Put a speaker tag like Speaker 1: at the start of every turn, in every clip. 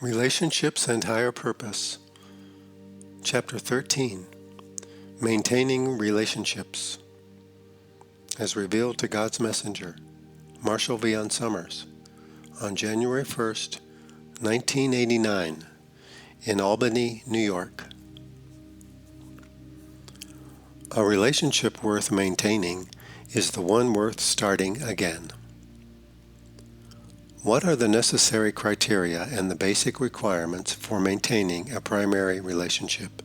Speaker 1: Relationships and Higher Purpose, Chapter 13, Maintaining Relationships, as revealed to God's Messenger, Marshall V. Summers, on January 1st, 1989, in Albany, New York. A relationship worth maintaining is the one worth starting again. What are the necessary criteria and the basic requirements for maintaining a primary relationship?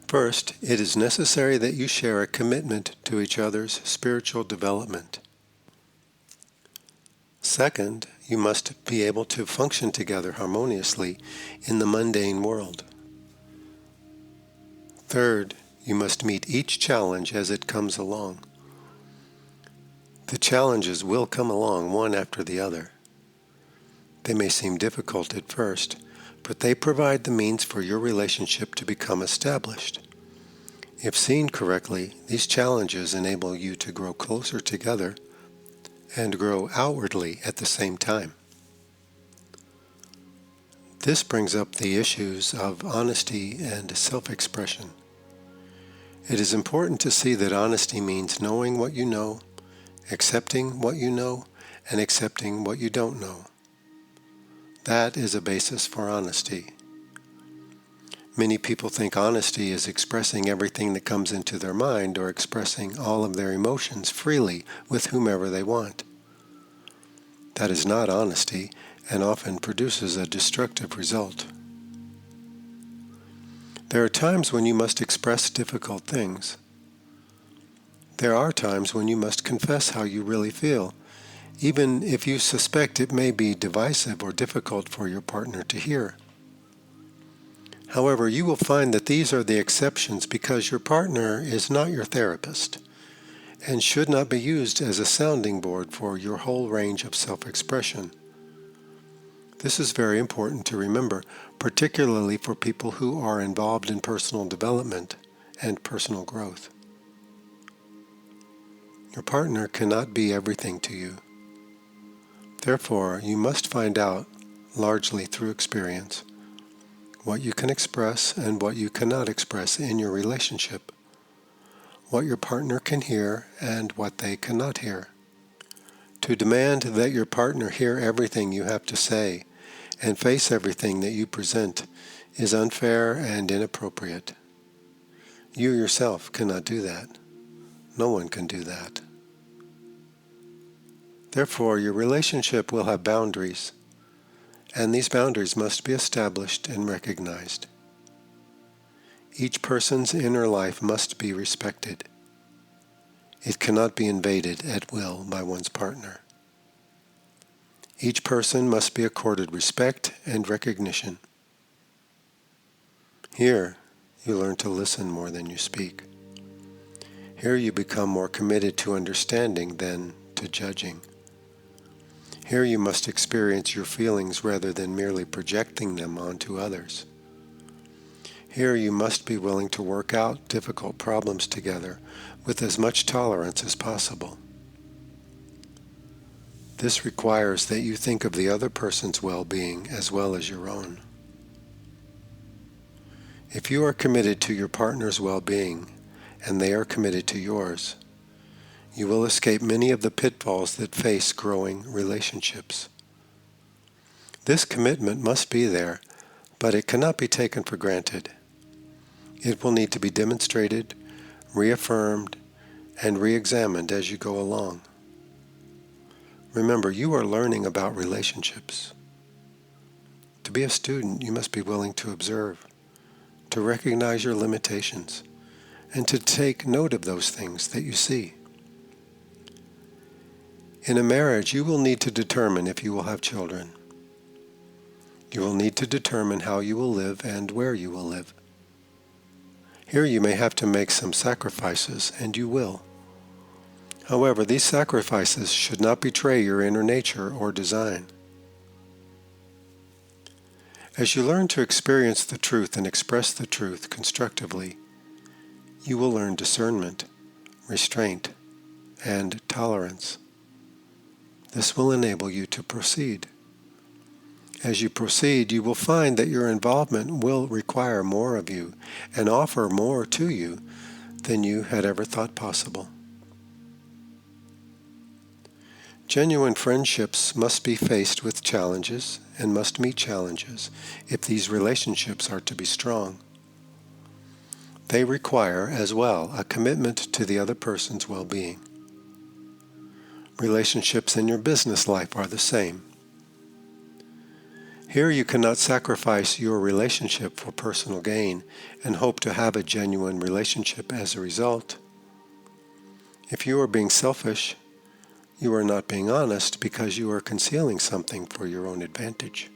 Speaker 1: First, it is necessary that you share a commitment to each other's spiritual development. Second, you must be able to function together harmoniously in the mundane world. Third, you must meet each challenge as it comes along. The challenges will come along one after the other. They may seem difficult at first, but they provide the means for your relationship to become established. If seen correctly, these challenges enable you to grow closer together and grow outwardly at the same time. This brings up the issues of honesty and self-expression. It is important to see that honesty means knowing what you know, accepting what you know, and accepting what you don't know. That is a basis for honesty. Many people think honesty is expressing everything that comes into their mind or expressing all of their emotions freely with whomever they want. That is not honesty and often produces a destructive result. There are times when you must express difficult things. There are times when you must confess how you really feel, even if you suspect it may be divisive or difficult for your partner to hear. However, you will find that these are the exceptions because your partner is not your therapist and should not be used as a sounding board for your whole range of self-expression. This is very important to remember, particularly for people who are involved in personal development and personal growth. Your partner cannot be everything to you. Therefore, you must find out, largely through experience, what you can express and what you cannot express in your relationship, what your partner can hear and what they cannot hear. To demand that your partner hear everything you have to say and face everything that you present is unfair and inappropriate. You yourself cannot do that. No one can do that. Therefore, your relationship will have boundaries, and these boundaries must be established and recognized. Each person's inner life must be respected. It cannot be invaded at will by one's partner. Each person must be accorded respect and recognition. Here, you learn to listen more than you speak. Here you become more committed to understanding than to judging. Here you must experience your feelings rather than merely projecting them onto others. Here you must be willing to work out difficult problems together with as much tolerance as possible. This requires that you think of the other person's well-being as well as your own. If you are committed to your partner's well-being and they are committed to yours, you will escape many of the pitfalls that face growing relationships. This commitment must be there, but it cannot be taken for granted. It will need to be demonstrated, reaffirmed, and re-examined as you go along. Remember, you are learning about relationships. To be a student, you must be willing to observe, to recognize your limitations, and to take note of those things that you see. In a marriage, you will need to determine if you will have children. You will need to determine how you will live and where you will live. Here you may have to make some sacrifices, and you will. However, these sacrifices should not betray your inner nature or design. As you learn to experience the truth and express the truth constructively, you will learn discernment, restraint, and tolerance. This will enable you to proceed. As you proceed, you will find that your involvement will require more of you and offer more to you than you had ever thought possible. Genuine friendships must be faced with challenges and must meet challenges if these relationships are to be strong. They require, as well, a commitment to the other person's well-being. Relationships in your business life are the same. Here you cannot sacrifice your relationship for personal gain and hope to have a genuine relationship as a result. If you are being selfish, you are not being honest because you are concealing something for your own advantage.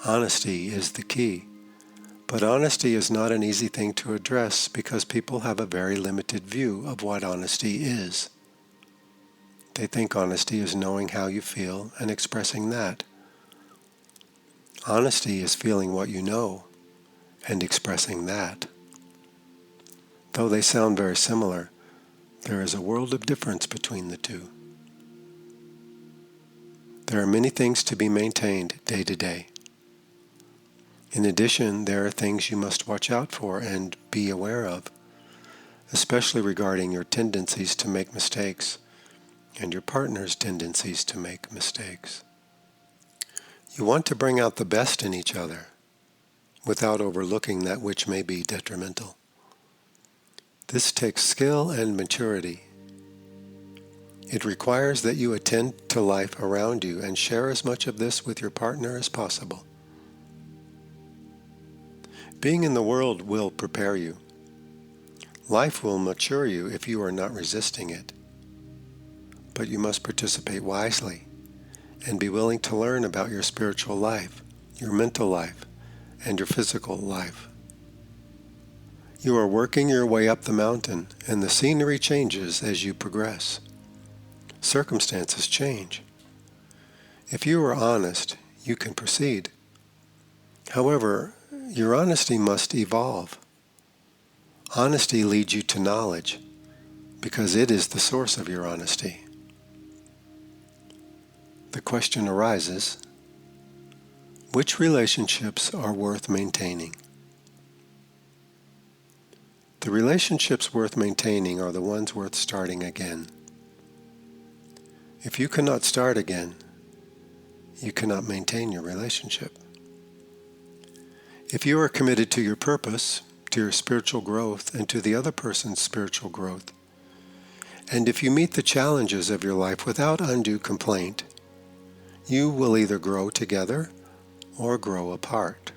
Speaker 1: Honesty is the key, but honesty is not an easy thing to address because people have a very limited view of what honesty is. They think honesty is knowing how you feel and expressing that. Honesty is feeling what you know and expressing that. Though they sound very similar, there is a world of difference between the two. There are many things to be maintained day to day. In addition, there are things you must watch out for and be aware of, especially regarding your tendencies to make mistakes and your partner's tendencies to make mistakes. You want to bring out the best in each other without overlooking that which may be detrimental. This takes skill and maturity. It requires that you attend to life around you and share as much of this with your partner as possible. Being in the world will prepare you. Life will mature you if you are not resisting it. But you must participate wisely and be willing to learn about your spiritual life, your mental life, and your physical life. You are working your way up the mountain, and the scenery changes as you progress. Circumstances change. If you are honest, you can proceed. However, your honesty must evolve. Honesty leads you to knowledge, because it is the source of your honesty. The question arises, which relationships are worth maintaining? The relationships worth maintaining are the ones worth starting again. If you cannot start again, you cannot maintain your relationship. If you are committed to your purpose, to your spiritual growth, and to the other person's spiritual growth, and if you meet the challenges of your life without undue complaint, you will either grow together or grow apart.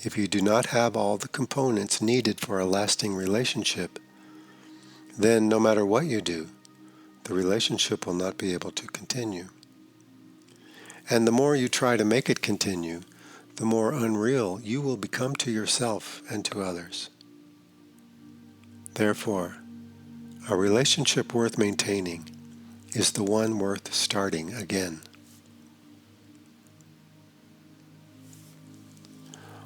Speaker 1: If you do not have all the components needed for a lasting relationship, then no matter what you do, the relationship will not be able to continue. And the more you try to make it continue, the more unreal you will become to yourself and to others. Therefore, a relationship worth maintaining is the one worth starting again.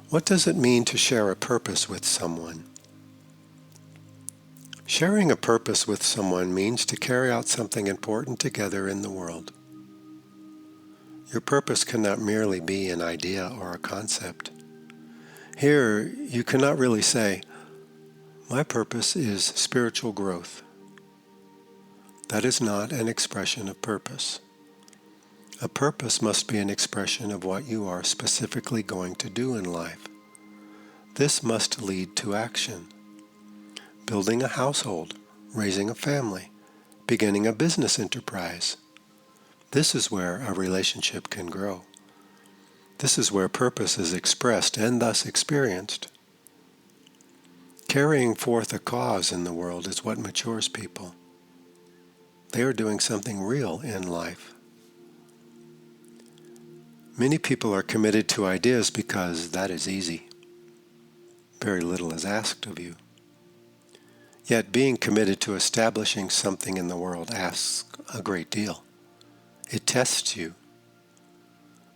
Speaker 1: What does it mean to share a purpose with someone? Sharing a purpose with someone means to carry out something important together in the world. Your purpose cannot merely be an idea or a concept. Here, you cannot really say, "My purpose is spiritual growth." That is not an expression of purpose. A purpose must be an expression of what you are specifically going to do in life. This must lead to action. Building a household, raising a family, beginning a business enterprise. This is where a relationship can grow. This is where purpose is expressed and thus experienced. Carrying forth a cause in the world is what matures people. They are doing something real in life. Many people are committed to ideas because that is easy. Very little is asked of you. Yet being committed to establishing something in the world asks a great deal. It tests you.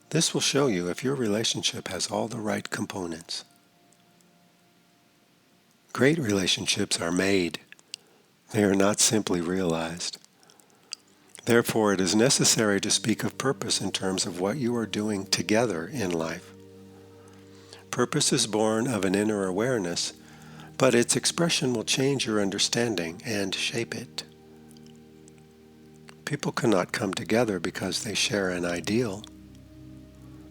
Speaker 1: This will show you if your relationship has all the right components. Great relationships are made. They are not simply realized. Therefore, it is necessary to speak of purpose in terms of what you are doing together in life. Purpose is born of an inner awareness, but its expression will change your understanding and shape it. People cannot come together because they share an ideal.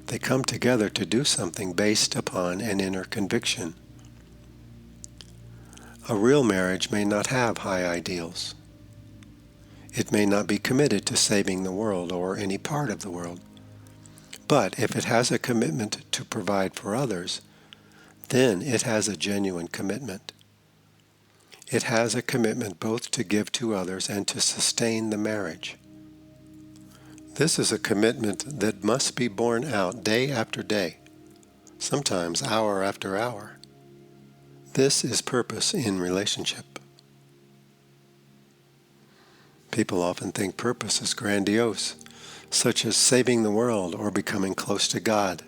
Speaker 1: They come together to do something based upon an inner conviction. A real marriage may not have high ideals. It may not be committed to saving the world or any part of the world. But if it has a commitment to provide for others, then it has a genuine commitment. It has a commitment both to give to others and to sustain the marriage. This is a commitment that must be borne out day after day, sometimes hour after hour. This is purpose in relationship. People often think purpose is grandiose, such as saving the world or becoming close to God.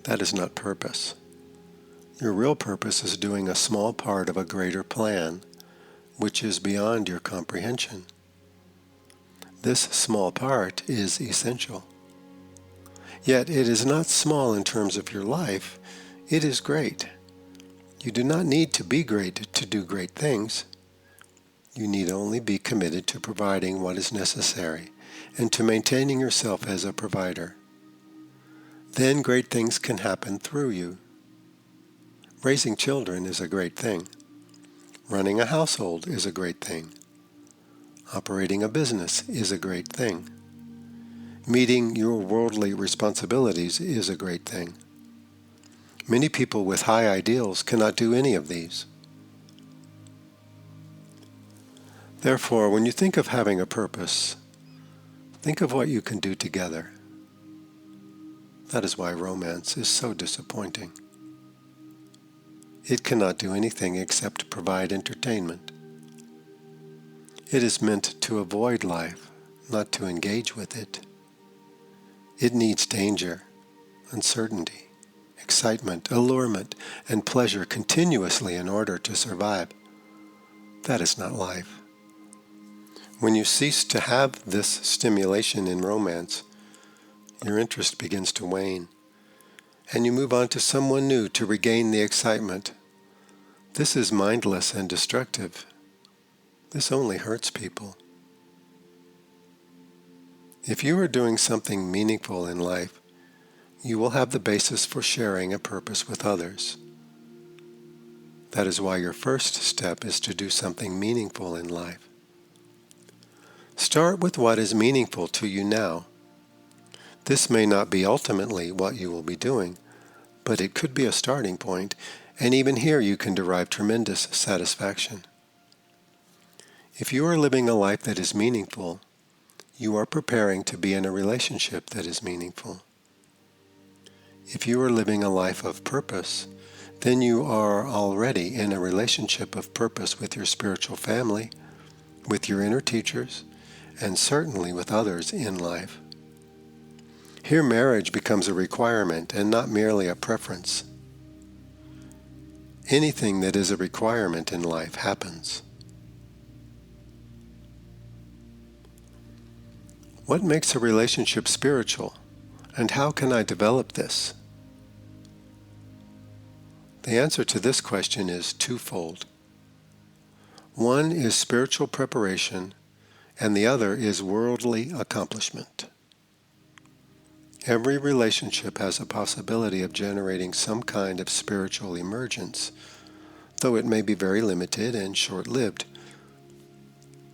Speaker 1: That is not purpose. Your real purpose is doing a small part of a greater plan, which is beyond your comprehension. This small part is essential. Yet it is not small in terms of your life, it is great. You do not need to be great to do great things. You need only be committed to providing what is necessary and to maintaining yourself as a provider. Then great things can happen through you. Raising children is a great thing. Running a household is a great thing. Operating a business is a great thing. Meeting your worldly responsibilities is a great thing. Many people with high ideals cannot do any of these. Therefore, when you think of having a purpose, think of what you can do together. That is why romance is so disappointing. It cannot do anything except provide entertainment. It is meant to avoid life, not to engage with it. It needs danger, uncertainty, excitement, allurement, and pleasure continuously in order to survive. That is not life. When you cease to have this stimulation in romance, your interest begins to wane, and you move on to someone new to regain the excitement. This is mindless and destructive. This only hurts people. If you are doing something meaningful in life, you will have the basis for sharing a purpose with others. That is why your first step is to do something meaningful in life. Start with what is meaningful to you now. This may not be ultimately what you will be doing, but it could be a starting point, and even here you can derive tremendous satisfaction. If you are living a life that is meaningful, you are preparing to be in a relationship that is meaningful. If you are living a life of purpose, then you are already in a relationship of purpose with your spiritual family, with your inner teachers, and certainly with others in life. Here marriage becomes a requirement and not merely a preference. Anything that is a requirement in life happens. What makes a relationship spiritual, and how can I develop this? The answer to this question is twofold. One is spiritual preparation, and the other is worldly accomplishment. Every relationship has a possibility of generating some kind of spiritual emergence, though it may be very limited and short-lived.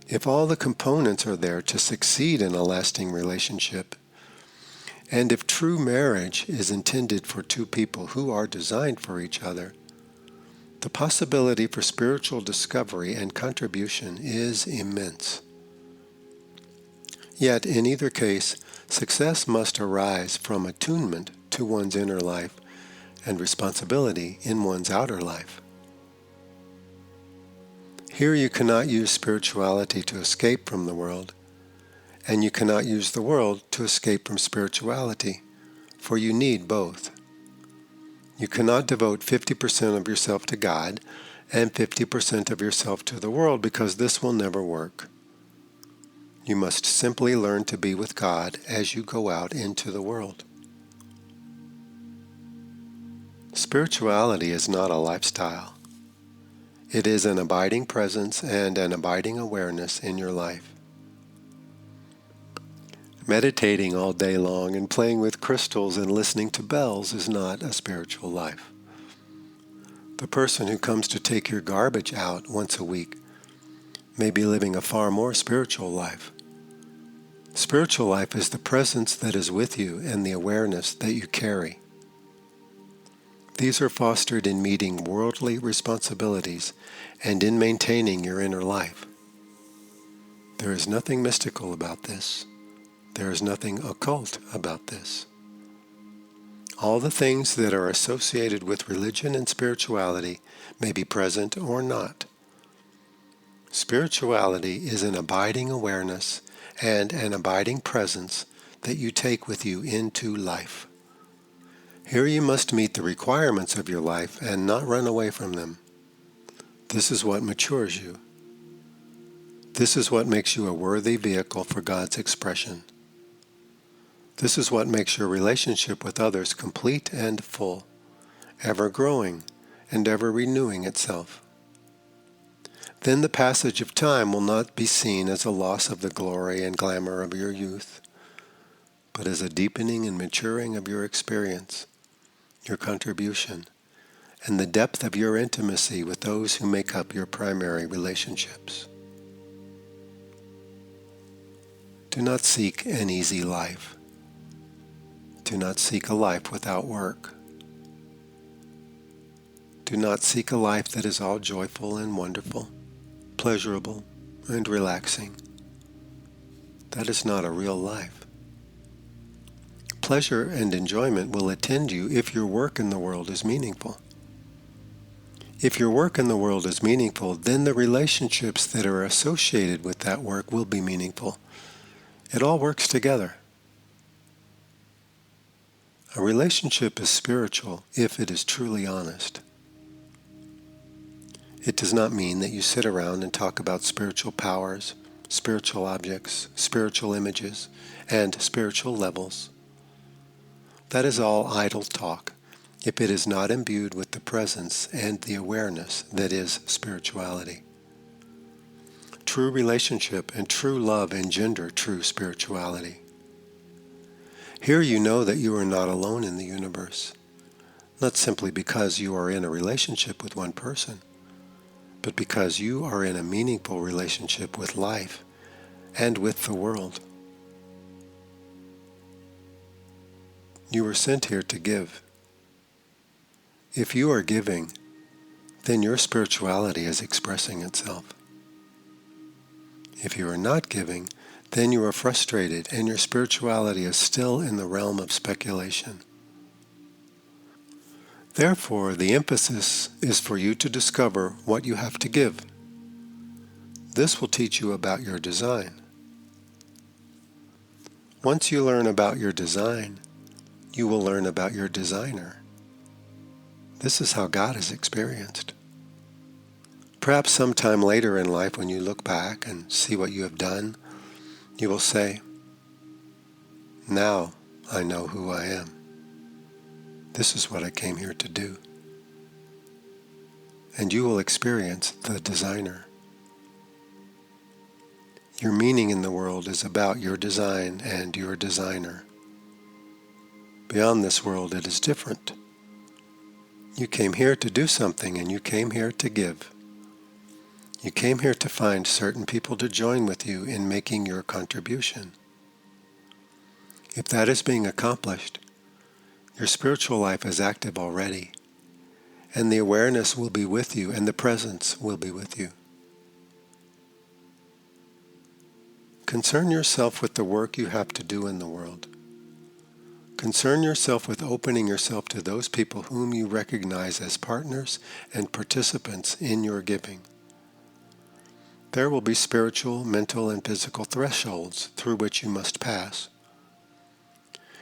Speaker 1: If all the components are there to succeed in a lasting relationship, and if true marriage is intended for two people who are designed for each other, the possibility for spiritual discovery and contribution is immense. Yet, in either case, success must arise from attunement to one's inner life and responsibility in one's outer life. Here you cannot use spirituality to escape from the world, and you cannot use the world to escape from spirituality, for you need both. You cannot devote 50% of yourself to God and 50% of yourself to the world, because this will never work. You must simply learn to be with God as you go out into the world. Spirituality is not a lifestyle. It is an abiding presence and an abiding awareness in your life. Meditating all day long and playing with crystals and listening to bells is not a spiritual life. The person who comes to take your garbage out once a week may be living a far more spiritual life. Spiritual life is the presence that is with you and the awareness that you carry. These are fostered in meeting worldly responsibilities and in maintaining your inner life. There is nothing mystical about this. There is nothing occult about this. All the things that are associated with religion and spirituality may be present or not. Spirituality is an abiding awareness and an abiding presence that you take with you into life. Here you must meet the requirements of your life and not run away from them. This is what matures you. This is what makes you a worthy vehicle for God's expression. This is what makes your relationship with others complete and full, ever growing and ever renewing itself. Then the passage of time will not be seen as a loss of the glory and glamour of your youth, but as a deepening and maturing of your experience, your contribution, and the depth of your intimacy with those who make up your primary relationships. Do not seek an easy life. Do not seek a life without work. Do not seek a life that is all joyful and wonderful, pleasurable and relaxing. That is not a real life. Pleasure and enjoyment will attend you if your work in the world is meaningful. If your work in the world is meaningful, then the relationships that are associated with that work will be meaningful. It all works together. A relationship is spiritual if it is truly honest. It does not mean that you sit around and talk about spiritual powers, spiritual objects, spiritual images, and spiritual levels. That is all idle talk if it is not imbued with the presence and the awareness that is spirituality. True relationship and true love engender true spirituality. Here you know that you are not alone in the universe, not simply because you are in a relationship with one person, but because you are in a meaningful relationship with life and with the world. You were sent here to give. If you are giving, then your spirituality is expressing itself. If you are not giving, then you are frustrated and your spirituality is still in the realm of speculation. Therefore, the emphasis is for you to discover what you have to give. This will teach you about your design. Once you learn about your design, you will learn about your designer. This is how God is experienced. Perhaps sometime later in life when you look back and see what you have done, you will say, "Now I know who I am. This is what I came here to do." And you will experience the designer. Your meaning in the world is about your design and your designer. Beyond this world, it is different. You came here to do something, and you came here to give. You came here to find certain people to join with you in making your contribution. If that is being accomplished, your spiritual life is active already, and the awareness will be with you, and the presence will be with you. Concern yourself with the work you have to do in the world. Concern yourself with opening yourself to those people whom you recognize as partners and participants in your giving. There will be spiritual, mental, and physical thresholds through which you must pass.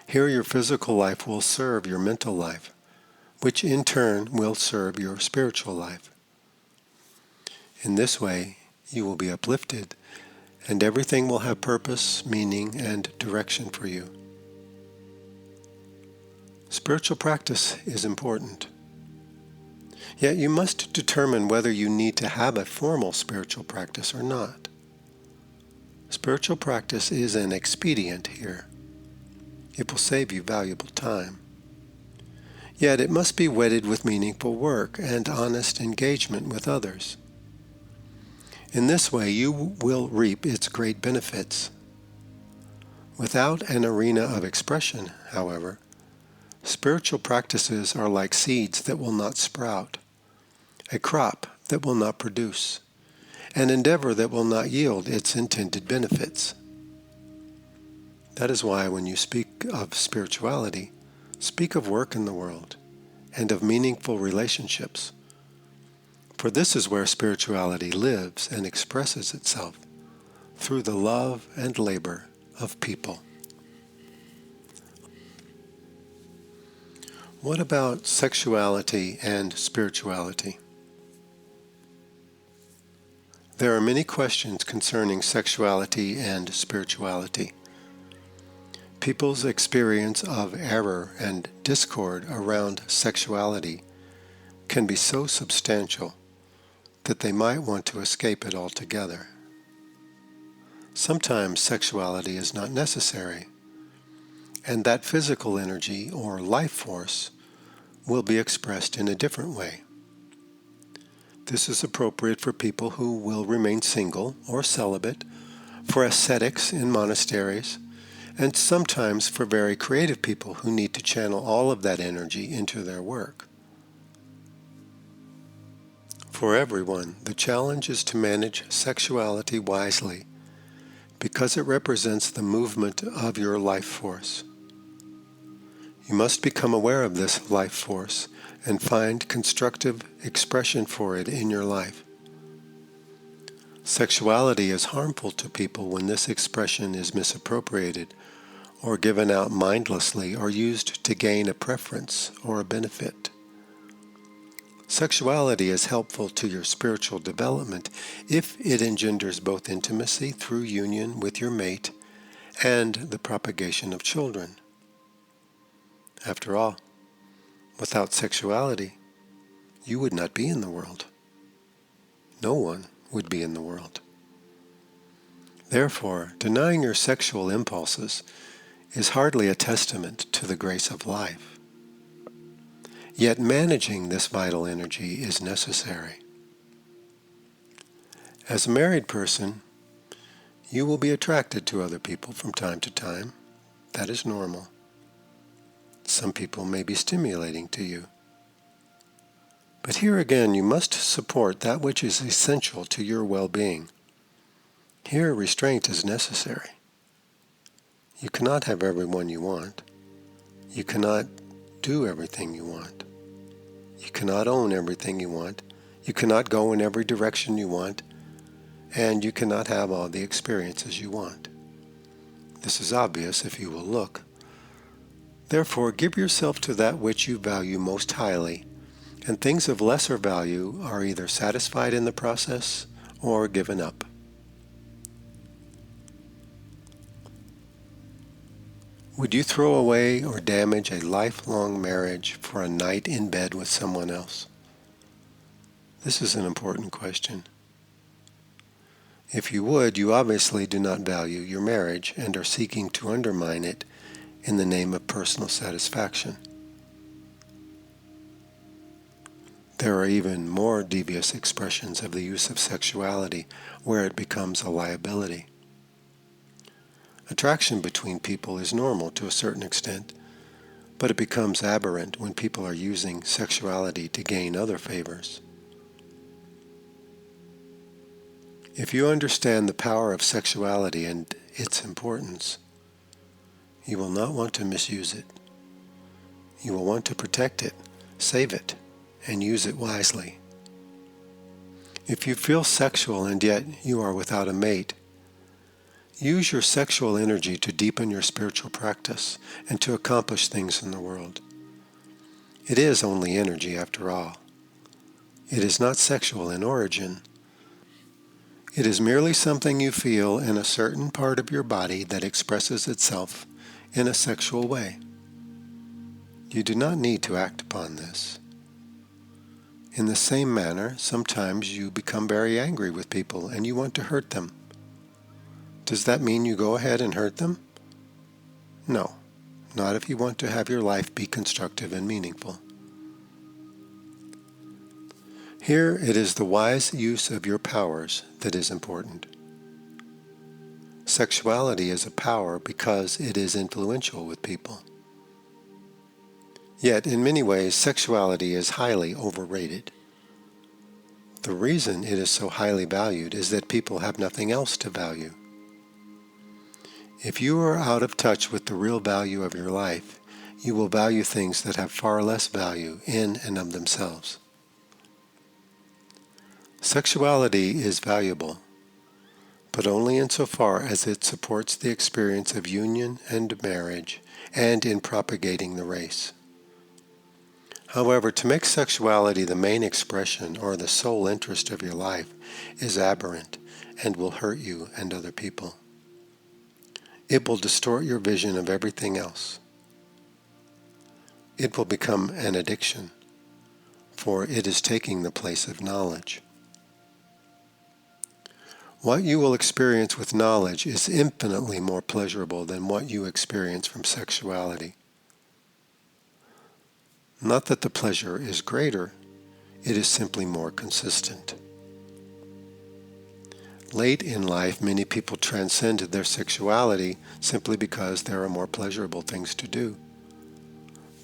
Speaker 1: Here your physical life will serve your mental life, which in turn will serve your spiritual life. In this way, you will be uplifted and everything will have purpose, meaning, and direction for you. Spiritual practice is important. Yet you must determine whether you need to have a formal spiritual practice or not. Spiritual practice is an expedient here. It will save you valuable time. Yet it must be wedded with meaningful work and honest engagement with others. In this way you will reap its great benefits. Without an arena of expression, however, spiritual practices are like seeds that will not sprout, a crop that will not produce, an endeavor that will not yield its intended benefits. That is why when you speak of spirituality, speak of work in the world and of meaningful relationships. For this is where spirituality lives and expresses itself, through the love and labor of people. What about sexuality and spirituality? There are many questions concerning sexuality and spirituality. People's experience of error and discord around sexuality can be so substantial that they might want to escape it altogether. Sometimes sexuality is not necessary, and that physical energy or life force will be expressed in a different way. This is appropriate for people who will remain single or celibate, for ascetics in monasteries, and sometimes for very creative people who need to channel all of that energy into their work. For everyone, the challenge is to manage sexuality wisely, because it represents the movement of your life force. You must become aware of this life force and find constructive expression for it in your life. Sexuality is harmful to people when this expression is misappropriated or given out mindlessly or used to gain a preference or a benefit. Sexuality is helpful to your spiritual development if it engenders both intimacy through union with your mate and the propagation of children. After all, without sexuality, you would not be in the world. No one would be in the world. Therefore, denying your sexual impulses is hardly a testament to the grace of life. Yet managing this vital energy is necessary. As a married person, you will be attracted to other people from time to time. That is normal. Some people may be stimulating to you. But here again, you must support that which is essential to your well-being. Here, restraint is necessary. You cannot have everyone you want. You cannot do everything you want. You cannot own everything you want. You cannot go in every direction you want. And you cannot have all the experiences you want. This is obvious if you will look. Therefore, give yourself to that which you value most highly, and things of lesser value are either satisfied in the process or given up. Would you throw away or damage a lifelong marriage for a night in bed with someone else? This is an important question. If you would, you obviously do not value your marriage and are seeking to undermine it in the name of personal satisfaction. There are even more devious expressions of the use of sexuality where it becomes a liability. Attraction between people is normal to a certain extent, but it becomes aberrant when people are using sexuality to gain other favors. If you understand the power of sexuality and its importance, you will not want to misuse it. You will want to protect it, save it, and use it wisely. If you feel sexual and yet you are without a mate, use your sexual energy to deepen your spiritual practice and to accomplish things in the world. It is only energy after all. It is not sexual in origin. It is merely something you feel in a certain part of your body that expresses itself in a sexual way. You do not need to act upon this. In the same manner, sometimes you become very angry with people and you want to hurt them. Does that mean you go ahead and hurt them? No, not if you want to have your life be constructive and meaningful. Here it is the wise use of your powers that is important. Sexuality is a power because it is influential with people. Yet, in many ways, sexuality is highly overrated. The reason it is so highly valued is that people have nothing else to value. If you are out of touch with the real value of your life, you will value things that have far less value in and of themselves. Sexuality is valuable, but only insofar as it supports the experience of union and marriage and in propagating the race. However, to make sexuality the main expression or the sole interest of your life is aberrant and will hurt you and other people. It will distort your vision of everything else. It will become an addiction, for it is taking the place of knowledge. What you will experience with knowledge is infinitely more pleasurable than what you experience from sexuality. Not that the pleasure is greater, it is simply more consistent. Late in life, many people transcend their sexuality simply because there are more pleasurable things to do.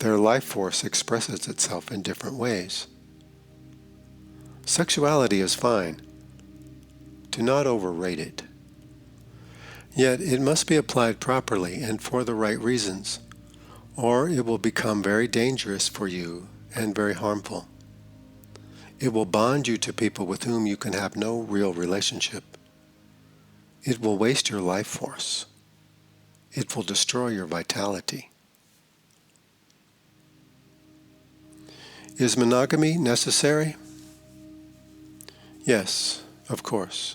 Speaker 1: Their life force expresses itself in different ways. Sexuality is fine. Do not overrate it. Yet it must be applied properly and for the right reasons, or it will become very dangerous for you and very harmful. It will bond you to people with whom you can have no real relationship. It will waste your life force. It will destroy your vitality. Is monogamy necessary? Yes, of course.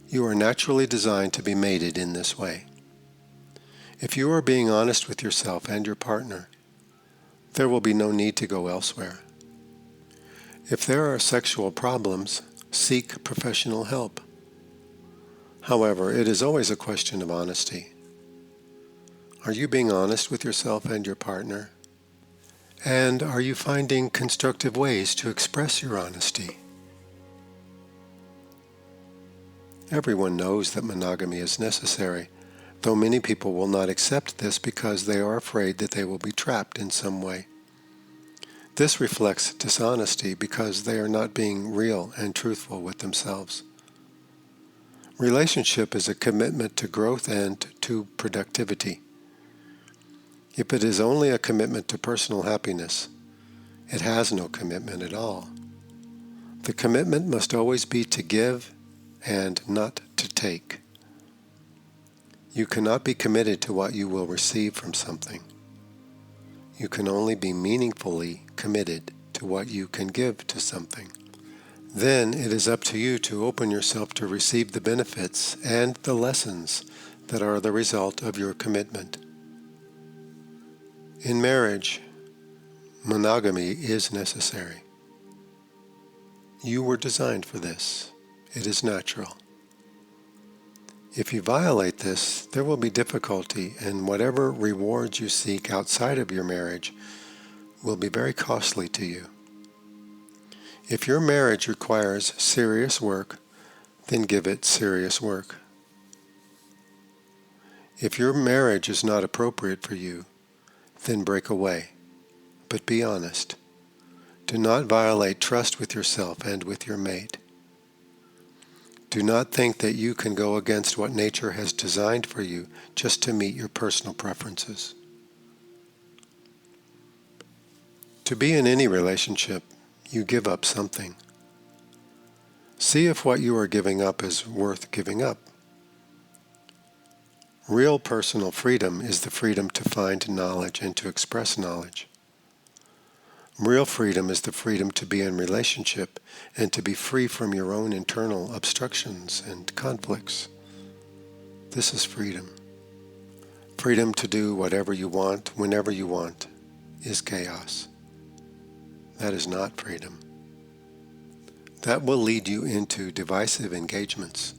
Speaker 1: You are naturally designed to be mated in this way. If you are being honest with yourself and your partner, there will be no need to go elsewhere. If there are sexual problems, seek professional help. However, it is always a question of honesty. Are you being honest with yourself and your partner? And are you finding constructive ways to express your honesty? Everyone knows that monogamy is necessary, though many people will not accept this because they are afraid that they will be trapped in some way. This reflects dishonesty because they are not being real and truthful with themselves. Relationship is a commitment to growth and to productivity. If it is only a commitment to personal happiness, it has no commitment at all. The commitment must always be to give and not to take. You cannot be committed to what you will receive from something. You can only be meaningfully committed to what you can give to something. Then it is up to you to open yourself to receive the benefits and the lessons that are the result of your commitment. In marriage, monogamy is necessary. You were designed for this. It is natural. If you violate this, there will be difficulty, and whatever rewards you seek outside of your marriage will be very costly to you. If your marriage requires serious work, then give it serious work. If your marriage is not appropriate for you, then break away. But be honest. Do not violate trust with yourself and with your mate. Do not think that you can go against what nature has designed for you just to meet your personal preferences. To be in any relationship, you give up something. See if what you are giving up is worth giving up. Real personal freedom is the freedom to find knowledge and to express knowledge. Real freedom is the freedom to be in relationship and to be free from your own internal obstructions and conflicts. This is freedom. Freedom to do whatever you want, whenever you want, is chaos. That is not freedom. That will lead you into divisive engagements.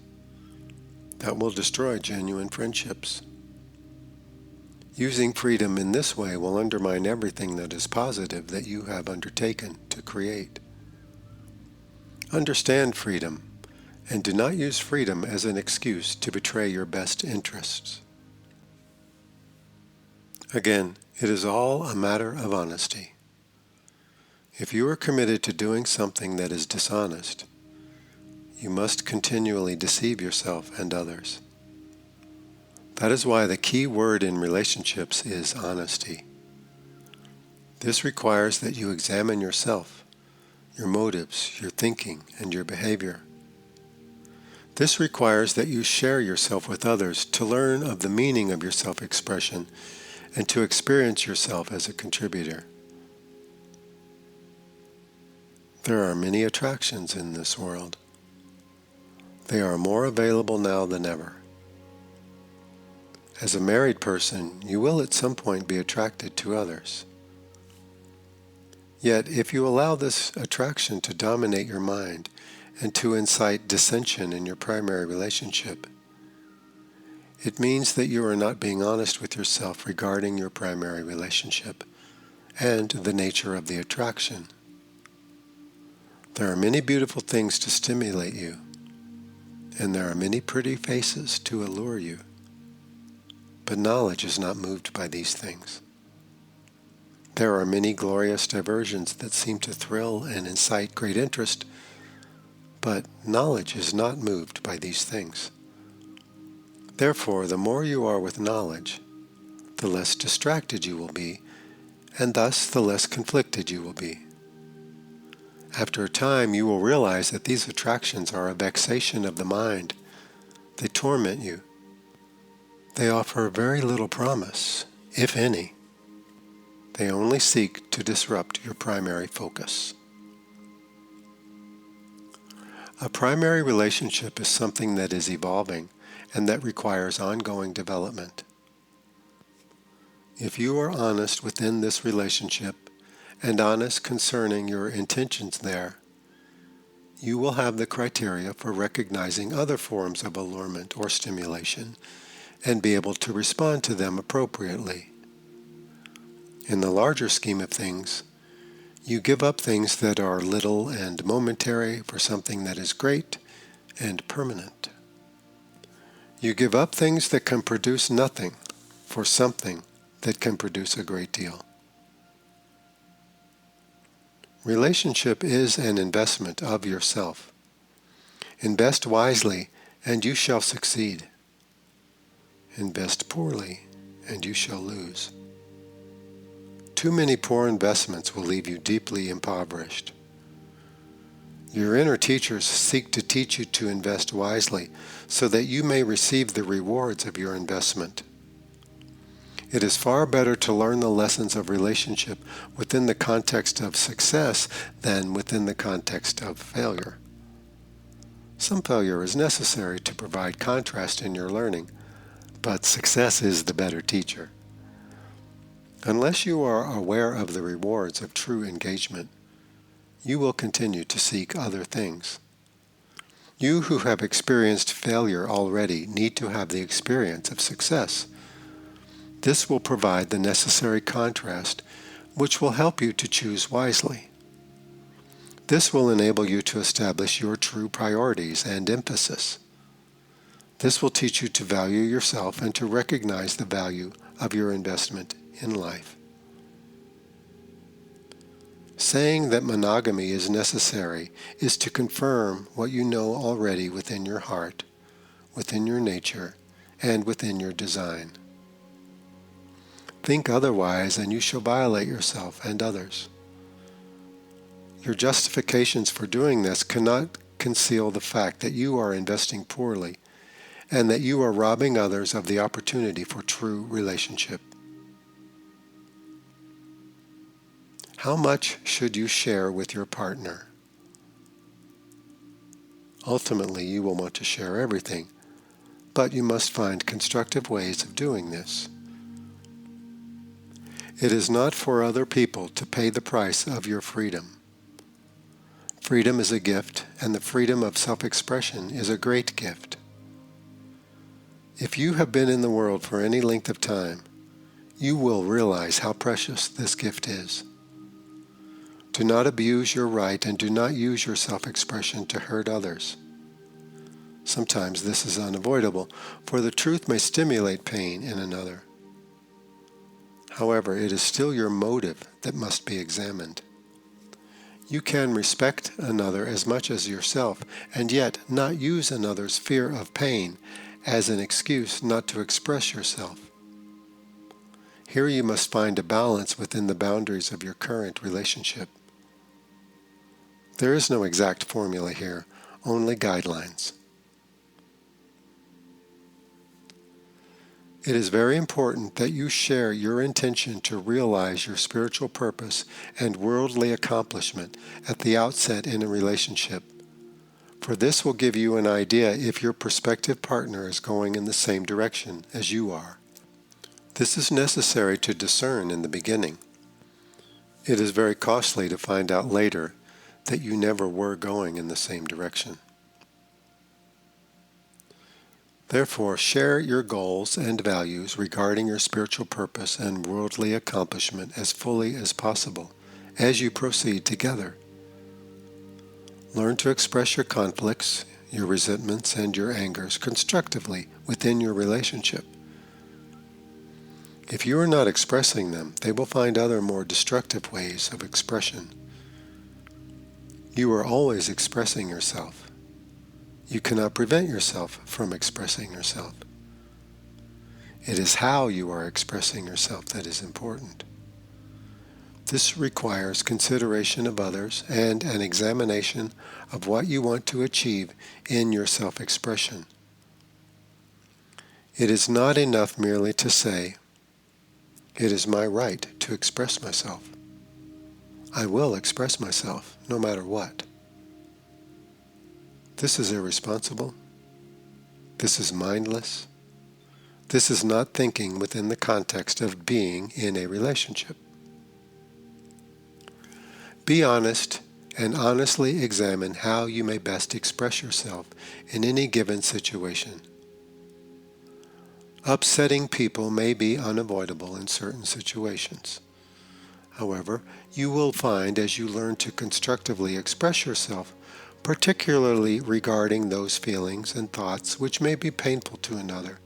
Speaker 1: That will destroy genuine friendships. Using freedom in this way will undermine everything that is positive that you have undertaken to create. Understand freedom, and do not use freedom as an excuse to betray your best interests. Again, it is all a matter of honesty. If you are committed to doing something that is dishonest, you must continually deceive yourself and others. That is why the key word in relationships is honesty. This requires that you examine yourself, your motives, your thinking, and your behavior. This requires that you share yourself with others to learn of the meaning of your self-expression and to experience yourself as a contributor. There are many attractions in this world. They are more available now than ever. As a married person, you will at some point be attracted to others. Yet, if you allow this attraction to dominate your mind and to incite dissension in your primary relationship, it means that you are not being honest with yourself regarding your primary relationship and the nature of the attraction. There are many beautiful things to stimulate you, and there are many pretty faces to allure you. But knowledge is not moved by these things. There are many glorious diversions that seem to thrill and incite great interest, but knowledge is not moved by these things. Therefore, the more you are with knowledge, the less distracted you will be, and thus the less conflicted you will be. After a time, you will realize that these attractions are a vexation of the mind. They torment you. They offer very little promise, if any. They only seek to disrupt your primary focus. A primary relationship is something that is evolving and that requires ongoing development. If you are honest within this relationship and honest concerning your intentions there, you will have the criteria for recognizing other forms of allurement or stimulation and be able to respond to them appropriately. In the larger scheme of things, you give up things that are little and momentary for something that is great and permanent. You give up things that can produce nothing for something that can produce a great deal. Relationship is an investment of yourself. Invest wisely, and you shall succeed. Invest poorly, and you shall lose. Too many poor investments will leave you deeply impoverished. Your inner teachers seek to teach you to invest wisely so that you may receive the rewards of your investment. It is far better to learn the lessons of relationship within the context of success than within the context of failure. Some failure is necessary to provide contrast in your learning, but success is the better teacher. Unless you are aware of the rewards of true engagement, you will continue to seek other things. You who have experienced failure already need to have the experience of success. This will provide the necessary contrast, which will help you to choose wisely. This will enable you to establish your true priorities and emphasis. This will teach you to value yourself and to recognize the value of your investment in life. Saying that monogamy is necessary is to confirm what you know already within your heart, within your nature, and within your design. Think otherwise, and you shall violate yourself and others. Your justifications for doing this cannot conceal the fact that you are investing poorly and that you are robbing others of the opportunity for true relationship. How much should you share with your partner? Ultimately, you will want to share everything, but you must find constructive ways of doing this. It is not for other people to pay the price of your freedom. Freedom is a gift, and the freedom of self-expression is a great gift. If you have been in the world for any length of time, you will realize how precious this gift is. Do not abuse your right and do not use your self-expression to hurt others. Sometimes this is unavoidable, for the truth may stimulate pain in another. However, it is still your motive that must be examined. You can respect another as much as yourself, and yet not use another's fear of pain as an excuse not to express yourself. Here you must find a balance within the boundaries of your current relationship. There is no exact formula here, only guidelines. It is very important that you share your intention to realize your spiritual purpose and worldly accomplishment at the outset in a relationship, for this will give you an idea if your prospective partner is going in the same direction as you are. This is necessary to discern in the beginning. It is very costly to find out later that you never were going in the same direction. Therefore, share your goals and values regarding your spiritual purpose and worldly accomplishment as fully as possible as you proceed together. Learn to express your conflicts, your resentments, and your angers constructively within your relationship. If you are not expressing them, they will find other more destructive ways of expression. You are always expressing yourself. You cannot prevent yourself from expressing yourself. It is how you are expressing yourself that is important. This requires consideration of others and an examination of what you want to achieve in your self-expression. It is not enough merely to say, "It is my right to express myself. I will express myself no matter what." This is irresponsible. This is mindless. This is not thinking within the context of being in a relationship. Be honest and honestly examine how you may best express yourself in any given situation. Upsetting people may be unavoidable in certain situations. However, you will find as you learn to constructively express yourself, particularly regarding those feelings and thoughts which may be painful to another,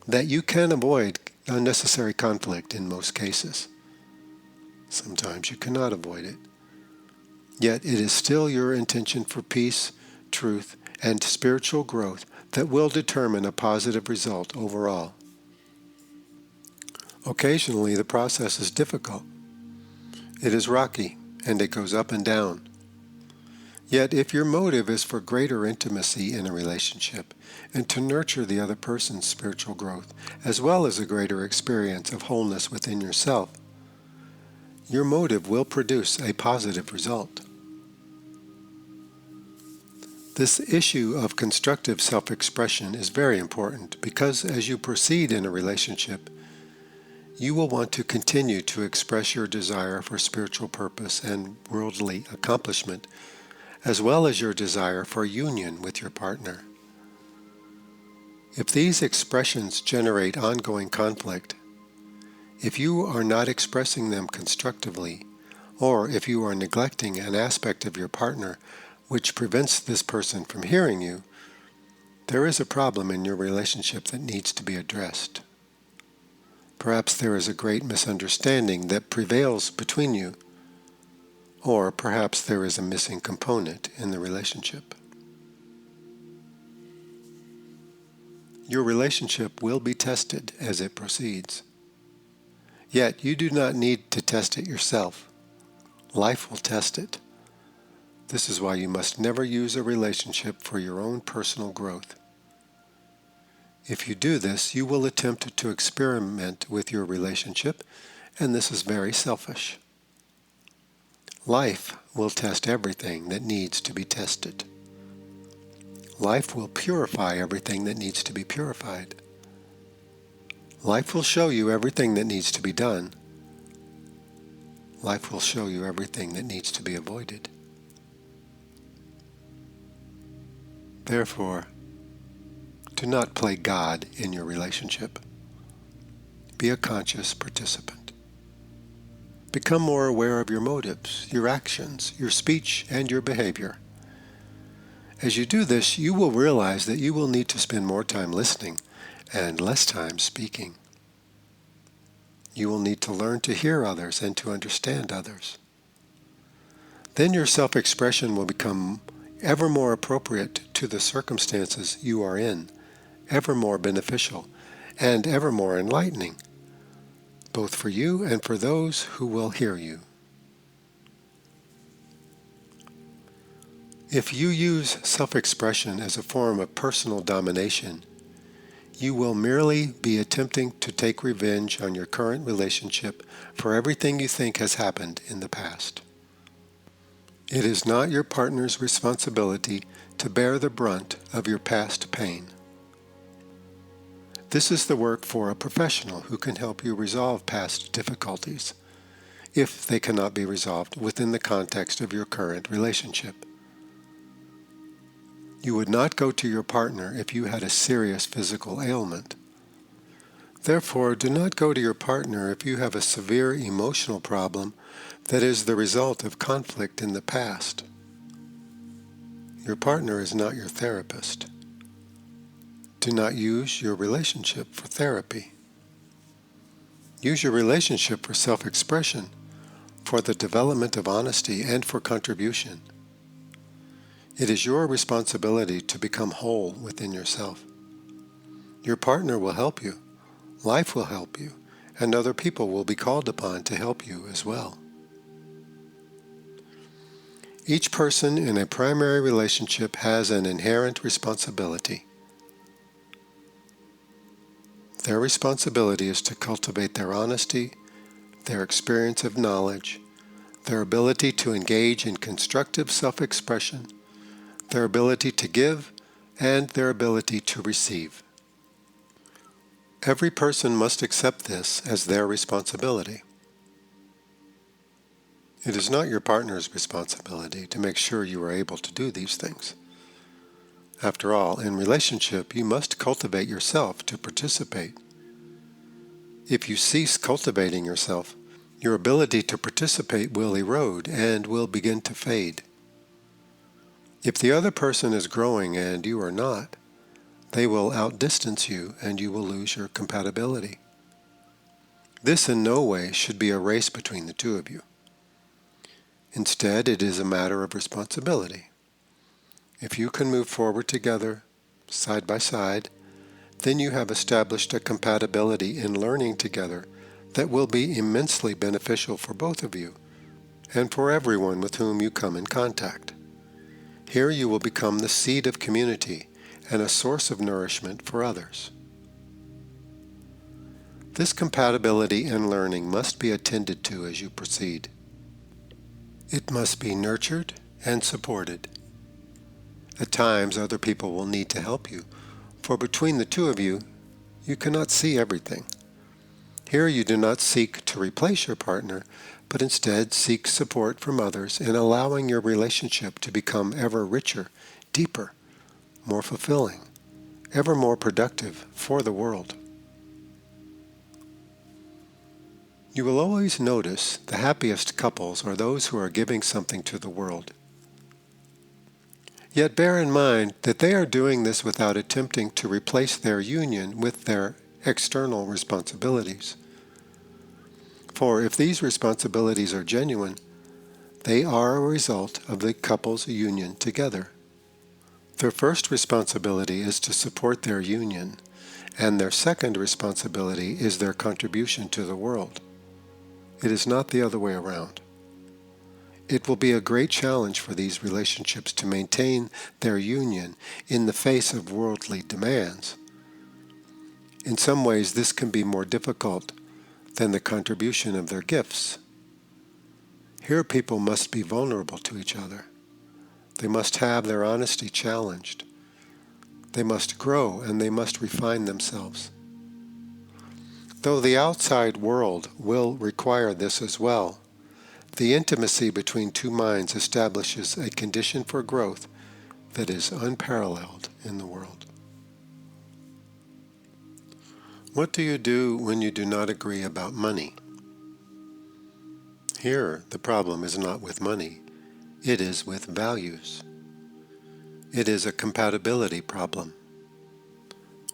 Speaker 1: that you can avoid unnecessary conflict in most cases. Sometimes you cannot avoid it. Yet it is still your intention for peace, truth, and spiritual growth that will determine a positive result overall. Occasionally the process is difficult. It is rocky, and it goes up and down. Yet if your motive is for greater intimacy in a relationship and to nurture the other person's spiritual growth, as well as a greater experience of wholeness within yourself, your motive will produce a positive result. This issue of constructive self-expression is very important because as you proceed in a relationship, you will want to continue to express your desire for spiritual purpose and worldly accomplishment, as well as your desire for union with your partner. If these expressions generate ongoing conflict, if you are not expressing them constructively, or if you are neglecting an aspect of your partner which prevents this person from hearing you, there is a problem in your relationship that needs to be addressed. Perhaps there is a great misunderstanding that prevails between you, or perhaps there is a missing component in the relationship. Your relationship will be tested as it proceeds. Yet you do not need to test it yourself. Life will test it. This is why you must never use a relationship for your own personal growth. If you do this, you will attempt to experiment with your relationship, and this is very selfish. Life will test everything that needs to be tested. Life will purify everything that needs to be purified. Life will show you everything that needs to be done. Life will show you everything that needs to be avoided. Therefore, do not play God in your relationship. Be a conscious participant. Become more aware of your motives, your actions, your speech, and your behavior. As you do this, you will realize that you will need to spend more time listening and less time speaking. You will need to learn to hear others and to understand others. Then your self-expression will become ever more appropriate to the circumstances you are in, ever more beneficial, and ever more enlightening, both for you and for those who will hear you. If you use self-expression as a form of personal domination, you will merely be attempting to take revenge on your current relationship for everything you think has happened in the past. It is not your partner's responsibility to bear the brunt of your past pain. This is the work for a professional who can help you resolve past difficulties, if they cannot be resolved within the context of your current relationship. You would not go to your partner if you had a serious physical ailment. Therefore, do not go to your partner if you have a severe emotional problem that is the result of conflict in the past. Your partner is not your therapist. Do not use your relationship for therapy. Use your relationship for self-expression, for the development of honesty, and for contribution. It is your responsibility to become whole within yourself. Your partner will help you, life will help you, and other people will be called upon to help you as well. Each person in a primary relationship has an inherent responsibility. Their responsibility is to cultivate their honesty, their experience of knowledge, their ability to engage in constructive self-expression, their ability to give, and their ability to receive. Every person must accept this as their responsibility. It is not your partner's responsibility to make sure you are able to do these things. After all, in relationship, you must cultivate yourself to participate. If you cease cultivating yourself, your ability to participate will erode and will begin to fade. If the other person is growing and you are not, they will outdistance you and you will lose your compatibility. This in no way should be a race between the two of you. Instead, it is a matter of responsibility. If you can move forward together, side by side, then you have established a compatibility in learning together that will be immensely beneficial for both of you and for everyone with whom you come in contact. Here you will become the seed of community and a source of nourishment for others. This compatibility and learning must be attended to as you proceed. It must be nurtured and supported. At times, other people will need to help you, for between the two of you, you cannot see everything. Here you do not seek to replace your partner, but instead seek support from others in allowing your relationship to become ever richer, deeper, more fulfilling, ever more productive for the world. You will always notice the happiest couples are those who are giving something to the world. Yet bear in mind that they are doing this without attempting to replace their union with their external responsibilities. For if these responsibilities are genuine, they are a result of the couple's union together. Their first responsibility is to support their union, and their second responsibility is their contribution to the world. It is not the other way around. It will be a great challenge for these relationships to maintain their union in the face of worldly demands. In some ways, this can be more difficult than the contribution of their gifts. Here people must be vulnerable to each other. They must have their honesty challenged. They must grow and they must refine themselves. Though the outside world will require this as well, the intimacy between two minds establishes a condition for growth that is unparalleled in the world. What do you do when you do not agree about money? Here, the problem is not with money. It is with values. It is a compatibility problem.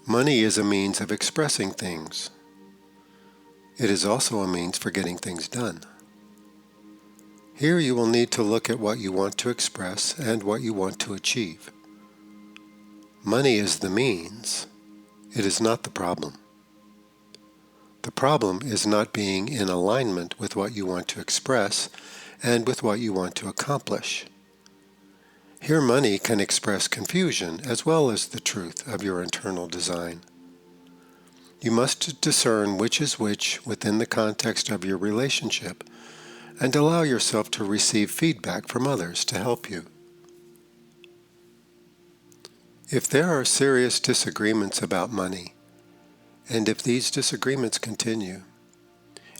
Speaker 1: Money is a means of expressing things. It is also a means for getting things done. Here you will need to look at what you want to express and what you want to achieve. Money is the means. It is not the problem. The problem is not being in alignment with what you want to express and with what you want to accomplish. Here money can express confusion as well as the truth of your internal design. You must discern which is which within the context of your relationship and allow yourself to receive feedback from others to help you. If there are serious disagreements about money, and if these disagreements continue,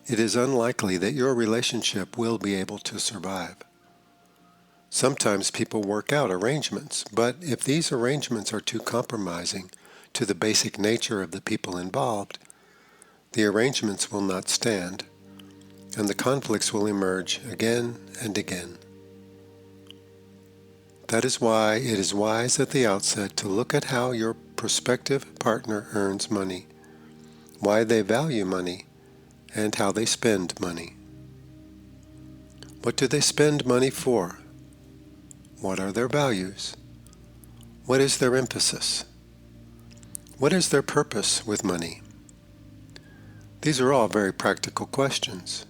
Speaker 1: it is unlikely that your relationship will be able to survive. Sometimes people work out arrangements, but if these arrangements are too compromising to the basic nature of the people involved, the arrangements will not stand, and the conflicts will emerge again and again. That is why it is wise at the outset to look at how your prospective partner earns money, why they value money, and how they spend money. What do they spend money for? What are their values? What is their emphasis? What is their purpose with money? These are all very practical questions.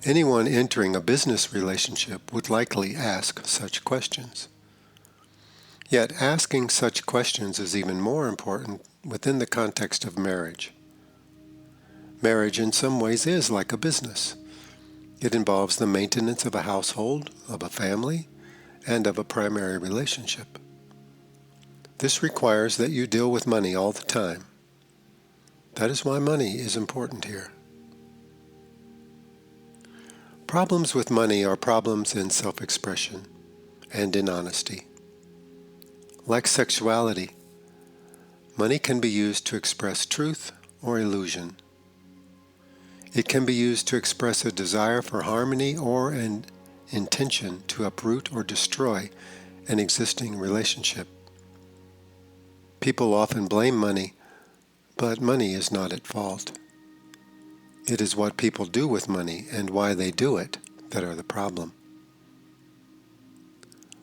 Speaker 1: Anyone entering a business relationship would likely ask such questions. Yet asking such questions is even more important within the context of marriage. Marriage in some ways is like a business. It involves the maintenance of a household, of a family, and of a primary relationship. This requires that you deal with money all the time. That is why money is important here. Problems with money are problems in self-expression and in honesty. Like sexuality, money can be used to express truth or illusion. It can be used to express a desire for harmony or an intention to uproot or destroy an existing relationship. People often blame money, but money is not at fault. It is what people do with money and why they do it that are the problem.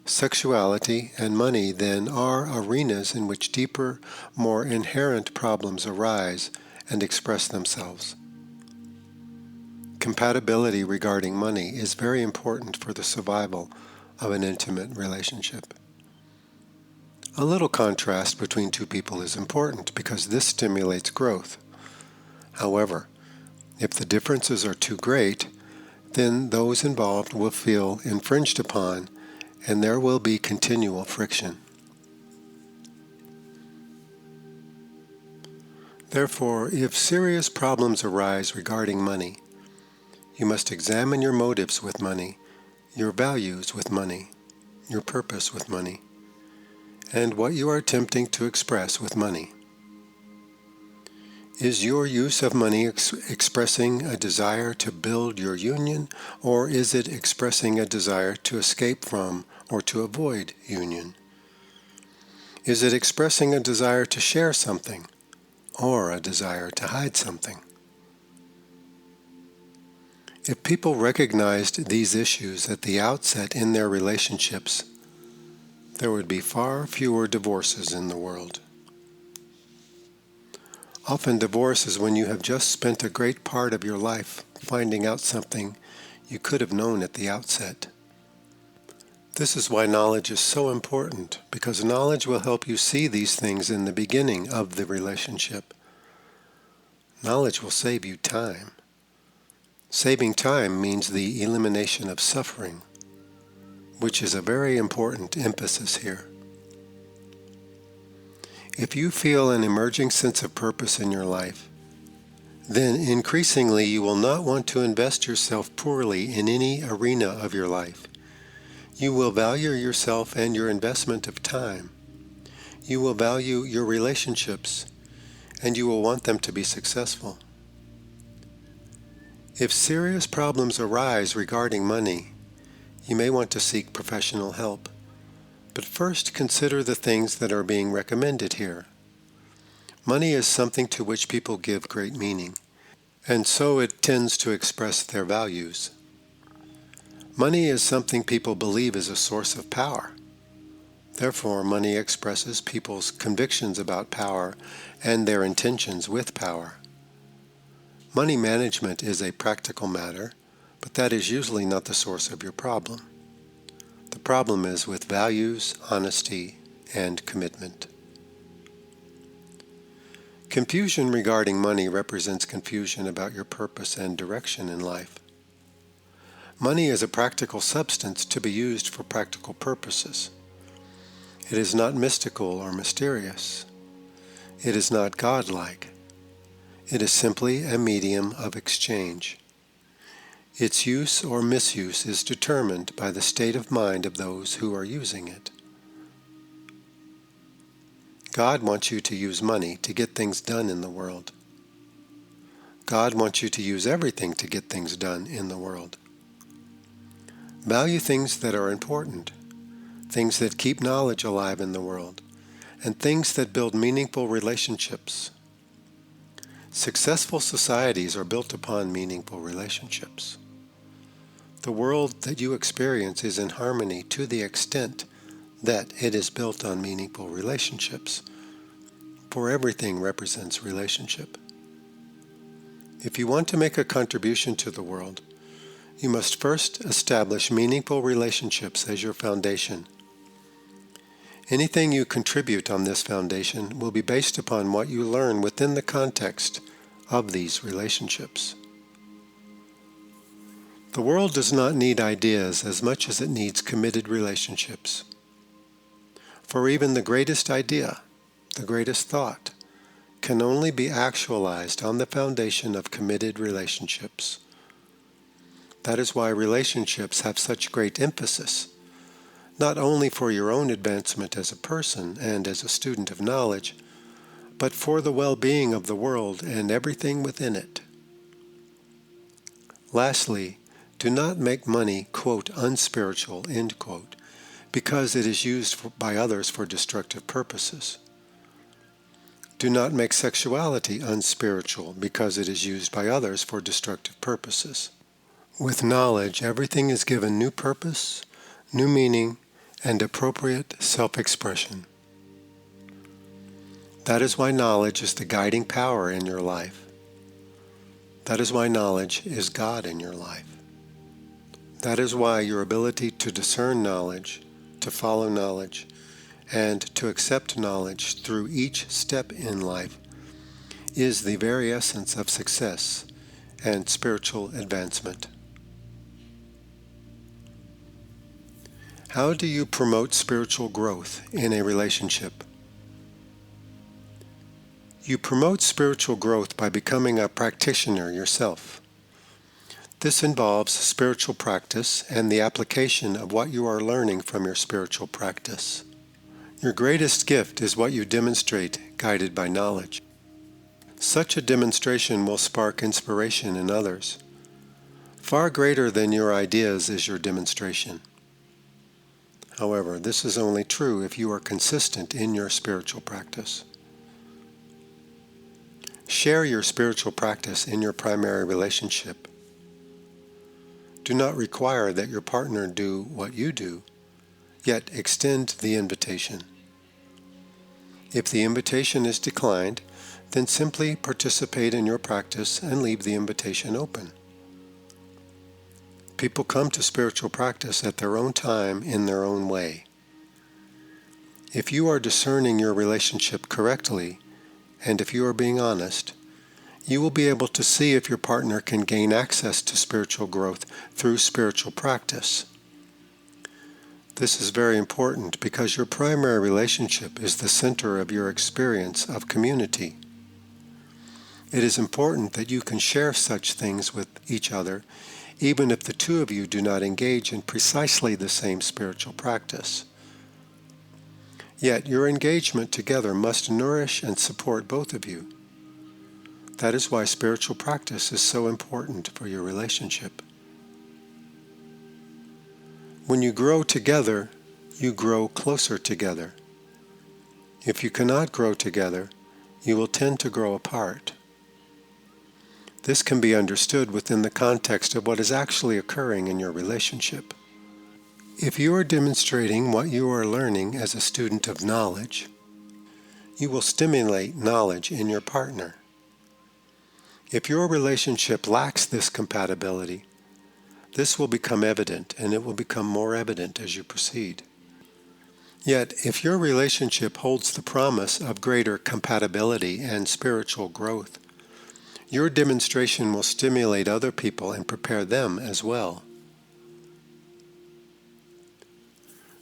Speaker 1: Sexuality and money, then, are arenas in which deeper, more inherent problems arise and express themselves. Compatibility regarding money is very important for the survival of an intimate relationship. A little contrast between two people is important because this stimulates growth. However, if the differences are too great, then those involved will feel infringed upon and there will be continual friction. Therefore, if serious problems arise regarding money, you must examine your motives with money, your values with money, your purpose with money, and what you are attempting to express with money. Is your use of money expressing a desire to build your union, or is it expressing a desire to escape from or to avoid union? Is it expressing a desire to share something, or a desire to hide something? If people recognized these issues at the outset in their relationships, there would be far fewer divorces in the world. Often divorce is when you have just spent a great part of your life finding out something you could have known at the outset. This is why knowledge is so important, because knowledge will help you see these things in the beginning of the relationship. Knowledge will save you time. Saving time means the elimination of suffering, which is a very important emphasis here. If you feel an emerging sense of purpose in your life, then increasingly you will not want to invest yourself poorly in any arena of your life. You will value yourself and your investment of time. You will value your relationships, and you will want them to be successful. If serious problems arise regarding money, you may want to seek professional help. But first consider the things that are being recommended here. Money is something to which people give great meaning, and so it tends to express their values. Money is something people believe is a source of power. Therefore, money expresses people's convictions about power and their intentions with power. Money management is a practical matter, but that is usually not the source of your problem. The problem is with values, honesty, and commitment. Confusion regarding money represents confusion about your purpose and direction in life. Money is a practical substance to be used for practical purposes. It is not mystical or mysterious. It is not godlike. It is simply a medium of exchange. Its use or misuse is determined by the state of mind of those who are using it. God wants you to use money to get things done in the world. God wants you to use everything to get things done in the world. Value things that are important, things that keep knowledge alive in the world, and things that build meaningful relationships. Successful societies are built upon meaningful relationships. The world that you experience is in harmony to the extent that it is built on meaningful relationships, for everything represents relationship. If you want to make a contribution to the world, you must first establish meaningful relationships as your foundation. Anything you contribute on this foundation will be based upon what you learn within the context of these relationships. The world does not need ideas as much as it needs committed relationships. For even the greatest idea, the greatest thought, can only be actualized on the foundation of committed relationships. That is why relationships have such great emphasis, not only for your own advancement as a person and as a student of knowledge, but for the well-being of the world and everything within it. Lastly, do not make money, quote, unspiritual, end quote, because it is used by others for destructive purposes. Do not make sexuality unspiritual because it is used by others for destructive purposes. With knowledge, everything is given new purpose, new meaning, and appropriate self-expression. That is why knowledge is the guiding power in your life. That is why knowledge is God in your life. That is why your ability to discern knowledge, to follow knowledge, and to accept knowledge through each step in life is the very essence of success and spiritual advancement. How do you promote spiritual growth in a relationship? You promote spiritual growth by becoming a practitioner yourself. This involves spiritual practice and the application of what you are learning from your spiritual practice. Your greatest gift is what you demonstrate, guided by knowledge. Such a demonstration will spark inspiration in others. Far greater than your ideas is your demonstration. However, this is only true if you are consistent in your spiritual practice. Share your spiritual practice in your primary relationship. Do not require that your partner do what you do, yet extend the invitation. If the invitation is declined, then simply participate in your practice and leave the invitation open. People come to spiritual practice at their own time in their own way. If you are discerning your relationship correctly, and if you are being honest, You will be able to see if your partner can gain access to spiritual growth through spiritual practice. This is very important because your primary relationship is the center of your experience of community. It is important that you can share such things with each other, even if the two of you do not engage in precisely the same spiritual practice. Yet your engagement together must nourish and support both of you. That is why spiritual practice is so important for your relationship. When you grow together, you grow closer together. If you cannot grow together, you will tend to grow apart. This can be understood within the context of what is actually occurring in your relationship. If you are demonstrating what you are learning as a student of knowledge, you will stimulate knowledge in your partner. If your relationship lacks this compatibility, this will become evident, and it will become more evident as you proceed. Yet, if your relationship holds the promise of greater compatibility and spiritual growth, your demonstration will stimulate other people and prepare them as well.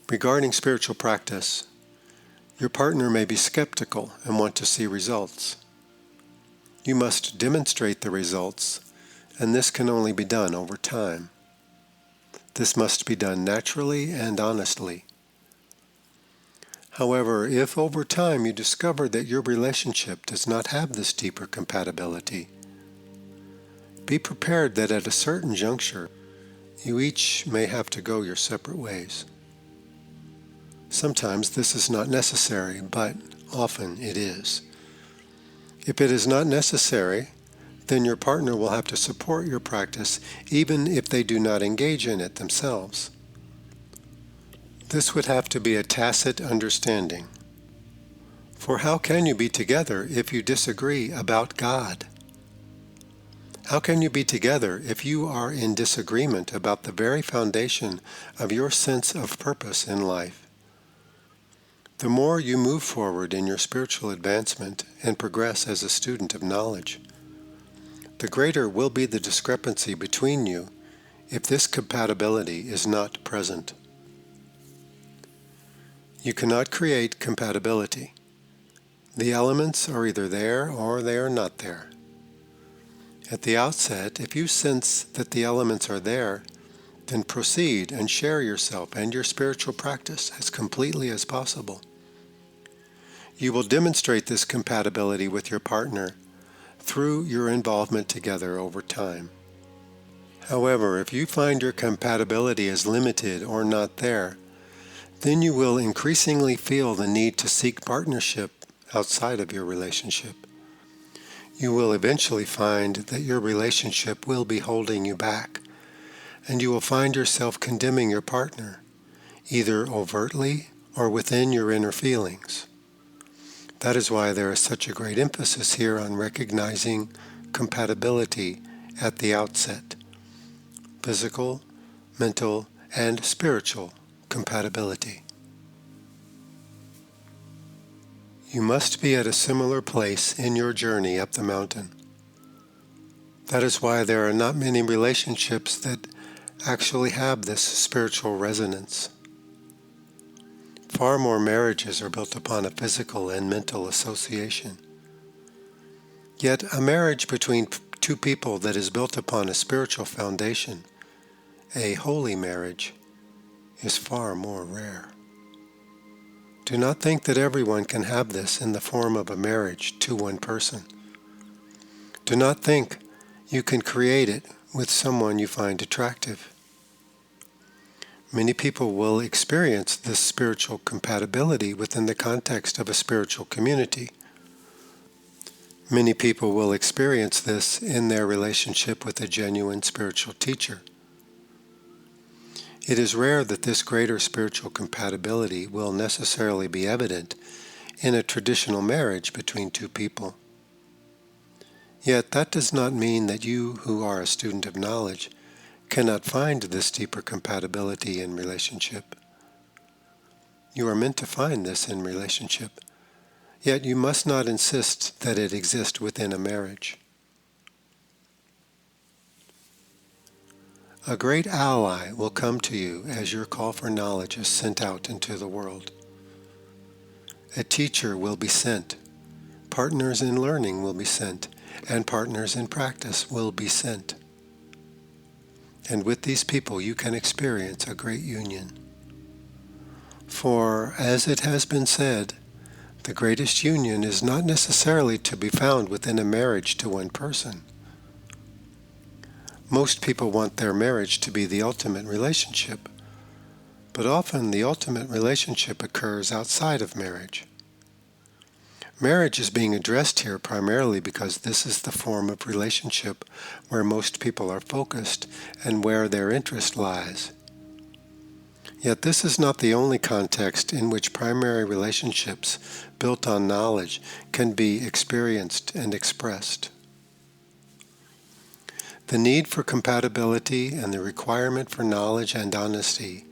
Speaker 1: Regarding spiritual practice, your partner may be skeptical and want to see results. You must demonstrate the results, and this can only be done over time. This must be done naturally and honestly. However, if over time you discover that your relationship does not have this deeper compatibility, be prepared that at a certain juncture, you each may have to go your separate ways. Sometimes this is not necessary, but often it is. If it is not necessary, then your partner will have to support your practice even if they do not engage in it themselves. This would have to be a tacit understanding. For how can you be together if you disagree about God? How can you be together if you are in disagreement about the very foundation of your sense of purpose in life? The more you move forward in your spiritual advancement and progress as a student of knowledge, the greater will be the discrepancy between you if this compatibility is not present. You cannot create compatibility. The elements are either there or they are not there. At the outset, if you sense that the elements are there, then proceed and share yourself and your spiritual practice as completely as possible. You will demonstrate this compatibility with your partner through your involvement together over time. However, if you find your compatibility is limited or not there, then you will increasingly feel the need to seek partnership outside of your relationship. You will eventually find that your relationship will be holding you back, and you will find yourself condemning your partner, either overtly or within your inner feelings. That is why there is such a great emphasis here on recognizing compatibility at the outset. Physical, mental, and spiritual compatibility. You must be at a similar place in your journey up the mountain. That is why there are not many relationships that actually have this spiritual resonance. Far more marriages are built upon a physical and mental association. Yet a marriage between two people that is built upon a spiritual foundation, a holy marriage, is far more rare. Do not think that everyone can have this in the form of a marriage to one person. Do not think you can create it with someone you find attractive. Many people will experience this spiritual compatibility within the context of a spiritual community. Many people will experience this in their relationship with a genuine spiritual teacher. It is rare that this greater spiritual compatibility will necessarily be evident in a traditional marriage between two people. Yet that does not mean that you, who are a student of knowledge, cannot find this deeper compatibility in relationship. You are meant to find this in relationship, yet you must not insist that it exist within a marriage. A great ally will come to you as your call for knowledge is sent out into the world. A teacher will be sent. Partners in learning will be sent, and partners in practice will be sent. And with these people you can experience a great union. For, as it has been said, the greatest union is not necessarily to be found within a marriage to one person. Most people want their marriage to be the ultimate relationship, but often the ultimate relationship occurs outside of marriage. Marriage is being addressed here primarily because this is the form of relationship where most people are focused and where their interest lies. Yet this is not the only context in which primary relationships built on knowledge can be experienced and expressed. The need for compatibility and the requirement for knowledge and honesty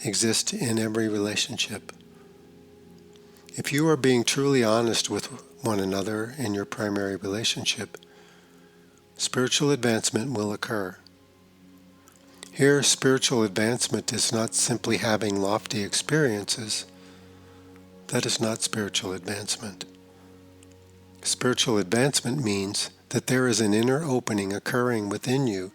Speaker 1: exist in every relationship. If you are being truly honest with one another in your primary relationship, spiritual advancement will occur. Here, spiritual advancement is not simply having lofty experiences. That is not spiritual advancement. Spiritual advancement means that there is an inner opening occurring within you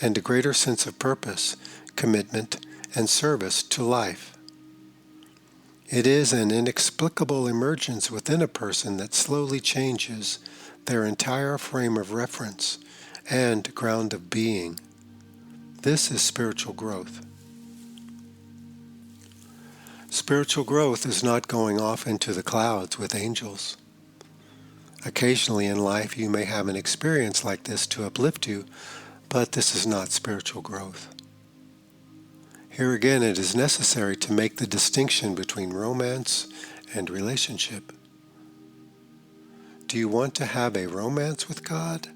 Speaker 1: and a greater sense of purpose, commitment, and service to life. It is an inexplicable emergence within a person that slowly changes their entire frame of reference and ground of being. This is spiritual growth. Spiritual growth is not going off into the clouds with angels. Occasionally in life you may have an experience like this to uplift you, but this is not spiritual growth. Here again it is necessary to make the distinction between romance and relationship. Do you want to have a romance with God,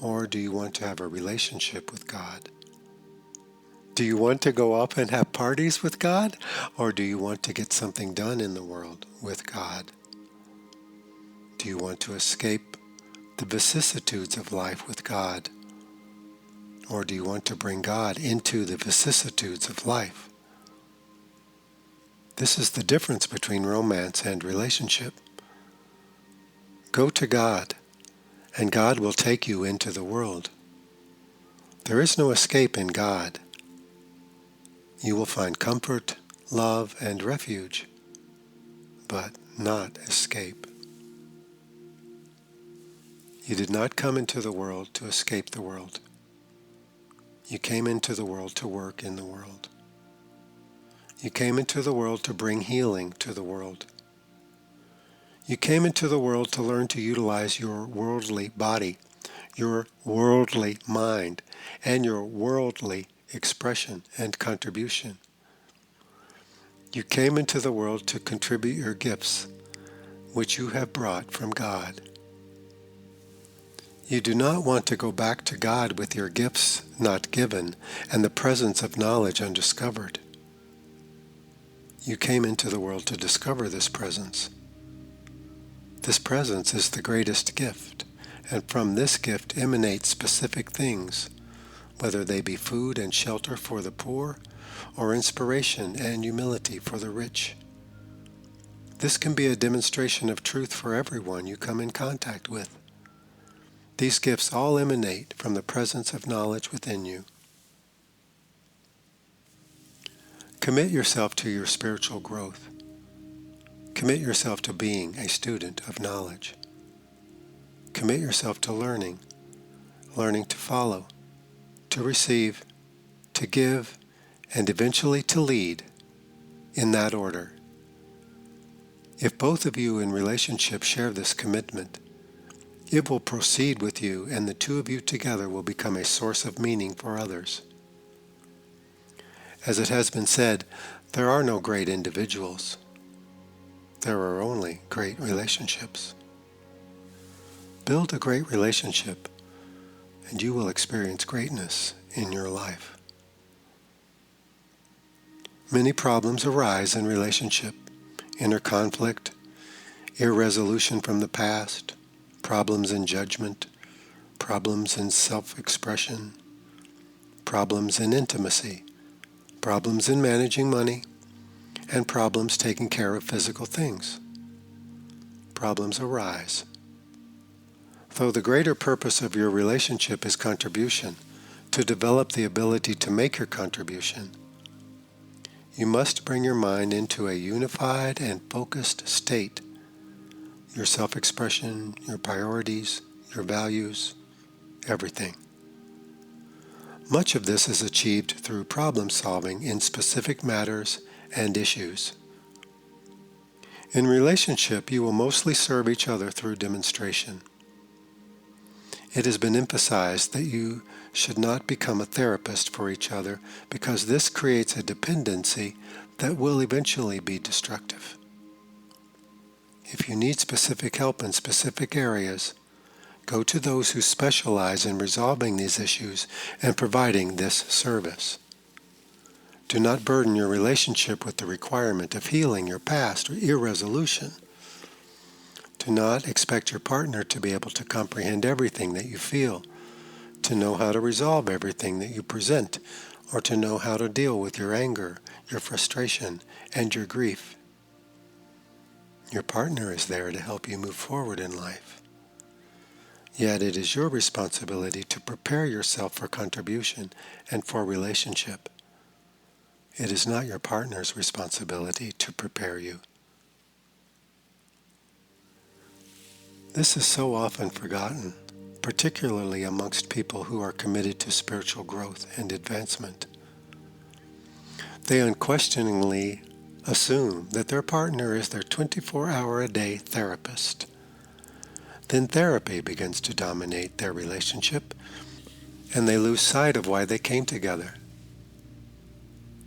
Speaker 1: or do you want to have a relationship with God? Do you want to go up and have parties with God, or do you want to get something done in the world with God? Do you want to escape the vicissitudes of life with God, or do you want to bring God into the vicissitudes of life? This is the difference between romance and relationship. Go to God, and God will take you into the world. There is no escape in God. You will find comfort, love, and refuge, but not escape. You did not come into the world to escape the world. You came into the world to work in the world. You came into the world to bring healing to the world. You came into the world to learn to utilize your worldly body, your worldly mind, and your worldly expression and contribution. You came into the world to contribute your gifts, which you have brought from God. You do not want to go back to God with your gifts not given and the presence of knowledge undiscovered. You came into the world to discover this presence. This presence is the greatest gift, and from this gift emanate specific things, whether they be food and shelter for the poor, or inspiration and humility for the rich. This can be a demonstration of truth for everyone you come in contact with. These gifts all emanate from the presence of knowledge within you. Commit yourself to your spiritual growth. Commit yourself to being a student of knowledge. Commit yourself to learning to follow, to receive, to give, and eventually to lead, in that order. If both of you in relationship share this commitment, it will proceed with you, and the two of you together will become a source of meaning for others. As it has been said, there are no great individuals. There are only great relationships. Build a great relationship, and you will experience greatness in your life. Many problems arise in relationship: inner conflict, irresolution from the past, problems in judgment, problems in self-expression, problems in intimacy, problems in managing money, and problems taking care of physical things. Problems arise. Though the greater purpose of your relationship is contribution, to develop the ability to make your contribution, you must bring your mind into a unified and focused state. Your self-expression, your priorities, your values, everything. Much of this is achieved through problem solving in specific matters and issues. In relationship, you will mostly serve each other through demonstration. It has been emphasized that you should not become a therapist for each other because this creates a dependency that will eventually be destructive. If you need specific help in specific areas, go to those who specialize in resolving these issues and providing this service. Do not burden your relationship with the requirement of healing your past or irresolution. Do not expect your partner to be able to comprehend everything that you feel, to know how to resolve everything that you present, or to know how to deal with your anger, your frustration, and your grief. Your partner is there to help you move forward in life. Yet it is your responsibility to prepare yourself for contribution and for relationship. It is not your partner's responsibility to prepare you. This is so often forgotten, particularly amongst people who are committed to spiritual growth and advancement. They unquestioningly assume that their partner is their 24-hour-a-day therapist. Then therapy begins to dominate their relationship, and they lose sight of why they came together.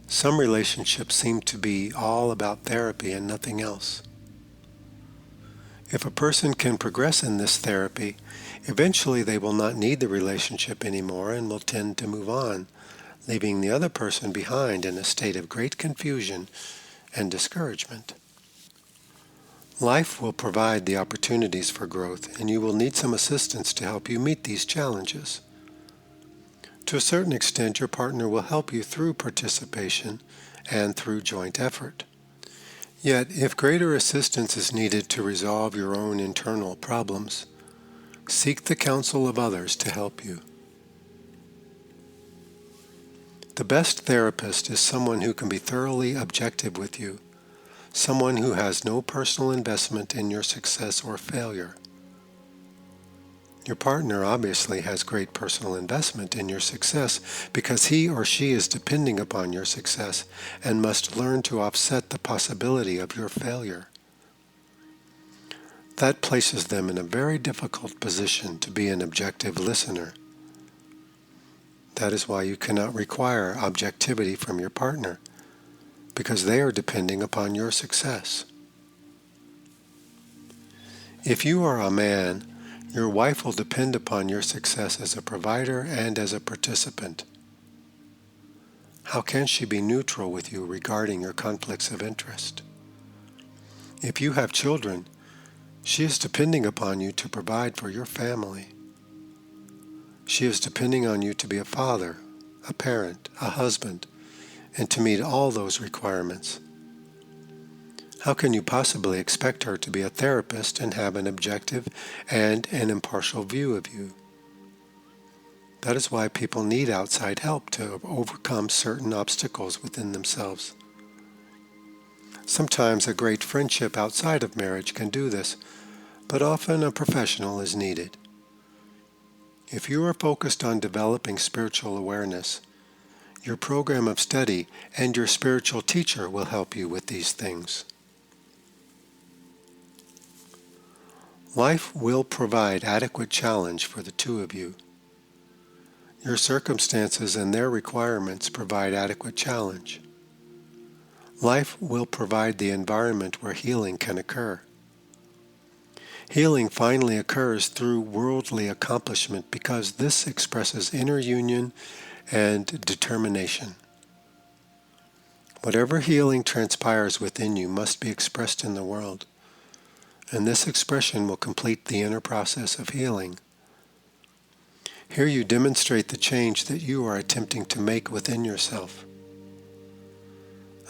Speaker 1: Some relationships seem to be all about therapy and nothing else. If a person can progress in this therapy, eventually they will not need the relationship anymore and will tend to move on, leaving the other person behind in a state of great confusion and discouragement. Life will provide the opportunities for growth, and you will need some assistance to help you meet these challenges. To a certain extent, your partner will help you through participation and through joint effort. Yet, if greater assistance is needed to resolve your own internal problems, seek the counsel of others to help you. The best therapist is someone who can be thoroughly objective with you, someone who has no personal investment in your success or failure. Your partner obviously has great personal investment in your success because he or she is depending upon your success and must learn to offset the possibility of your failure. That places them in a very difficult position to be an objective listener. That is why you cannot require objectivity from your partner, because they are depending upon your success. If you are a man, your wife will depend upon your success as a provider and as a participant. How can she be neutral with you regarding your conflicts of interest? If you have children, she is depending upon you to provide for your family. She is depending on you to be a father, a parent, a husband, and to meet all those requirements. How can you possibly expect her to be a therapist and have an objective and an impartial view of you? That is why people need outside help to overcome certain obstacles within themselves. Sometimes a great friendship outside of marriage can do this, but often a professional is needed. If you are focused on developing spiritual awareness, your program of study and your spiritual teacher will help you with these things. Life will provide adequate challenge for the two of you. Your circumstances and their requirements provide adequate challenge. Life will provide the environment where healing can occur. Healing finally occurs through worldly accomplishment because this expresses inner union and determination. Whatever healing transpires within you must be expressed in the world, and this expression will complete the inner process of healing. Here you demonstrate the change that you are attempting to make within yourself.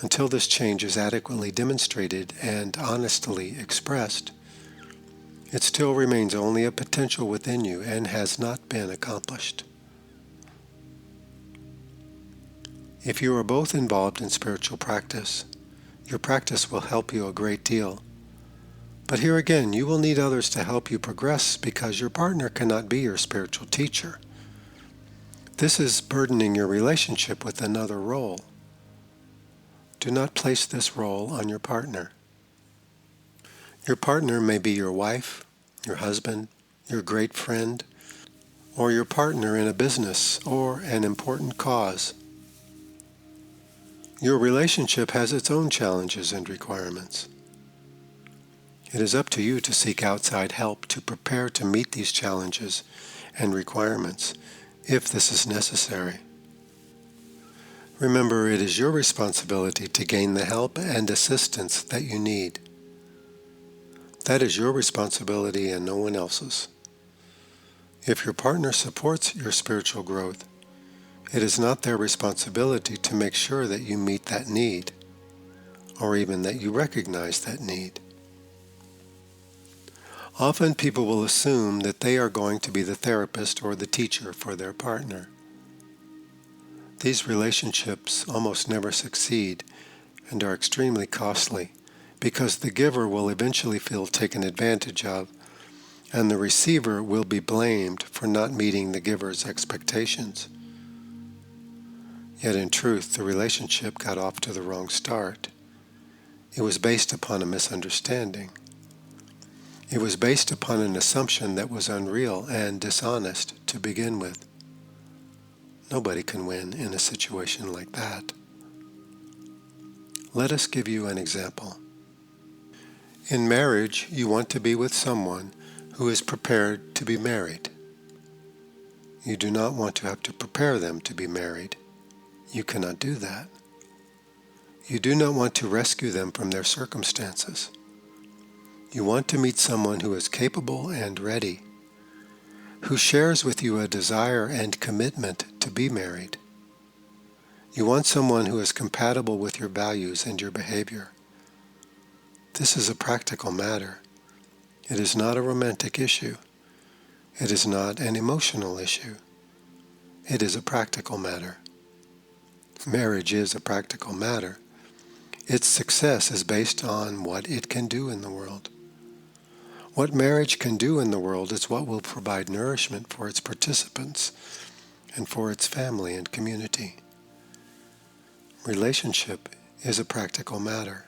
Speaker 1: Until this change is adequately demonstrated and honestly expressed, it still remains only a potential within you and has not been accomplished. If you are both involved in spiritual practice, your practice will help you a great deal. But here again, you will need others to help you progress because your partner cannot be your spiritual teacher. This is burdening your relationship with another role. Do not place this role on your partner. Your partner may be your wife, your husband, your great friend, or your partner in a business or an important cause. Your relationship has its own challenges and requirements. It is up to you to seek outside help to prepare to meet these challenges and requirements, if this is necessary. Remember, it is your responsibility to gain the help and assistance that you need. That is your responsibility and no one else's. If your partner supports your spiritual growth, it is not their responsibility to make sure that you meet that need, or even that you recognize that need. Often people will assume that they are going to be the therapist or the teacher for their partner. These relationships almost never succeed and are extremely costly because the giver will eventually feel taken advantage of, and the receiver will be blamed for not meeting the giver's expectations. Yet in truth, the relationship got off to the wrong start. It was based upon a misunderstanding. It was based upon an assumption that was unreal and dishonest to begin with. Nobody can win in a situation like that. Let us give you an example. In marriage, you want to be with someone who is prepared to be married. You do not want to have to prepare them to be married. You cannot do that. You do not want to rescue them from their circumstances. You want to meet someone who is capable and ready, who shares with you a desire and commitment to be married. You want someone who is compatible with your values and your behavior. This is a practical matter. It is not a romantic issue. It is not an emotional issue. It is a practical matter. Marriage is a practical matter. Its success is based on what it can do in the world. What marriage can do in the world is what will provide nourishment for its participants and for its family and community. Relationship is a practical matter.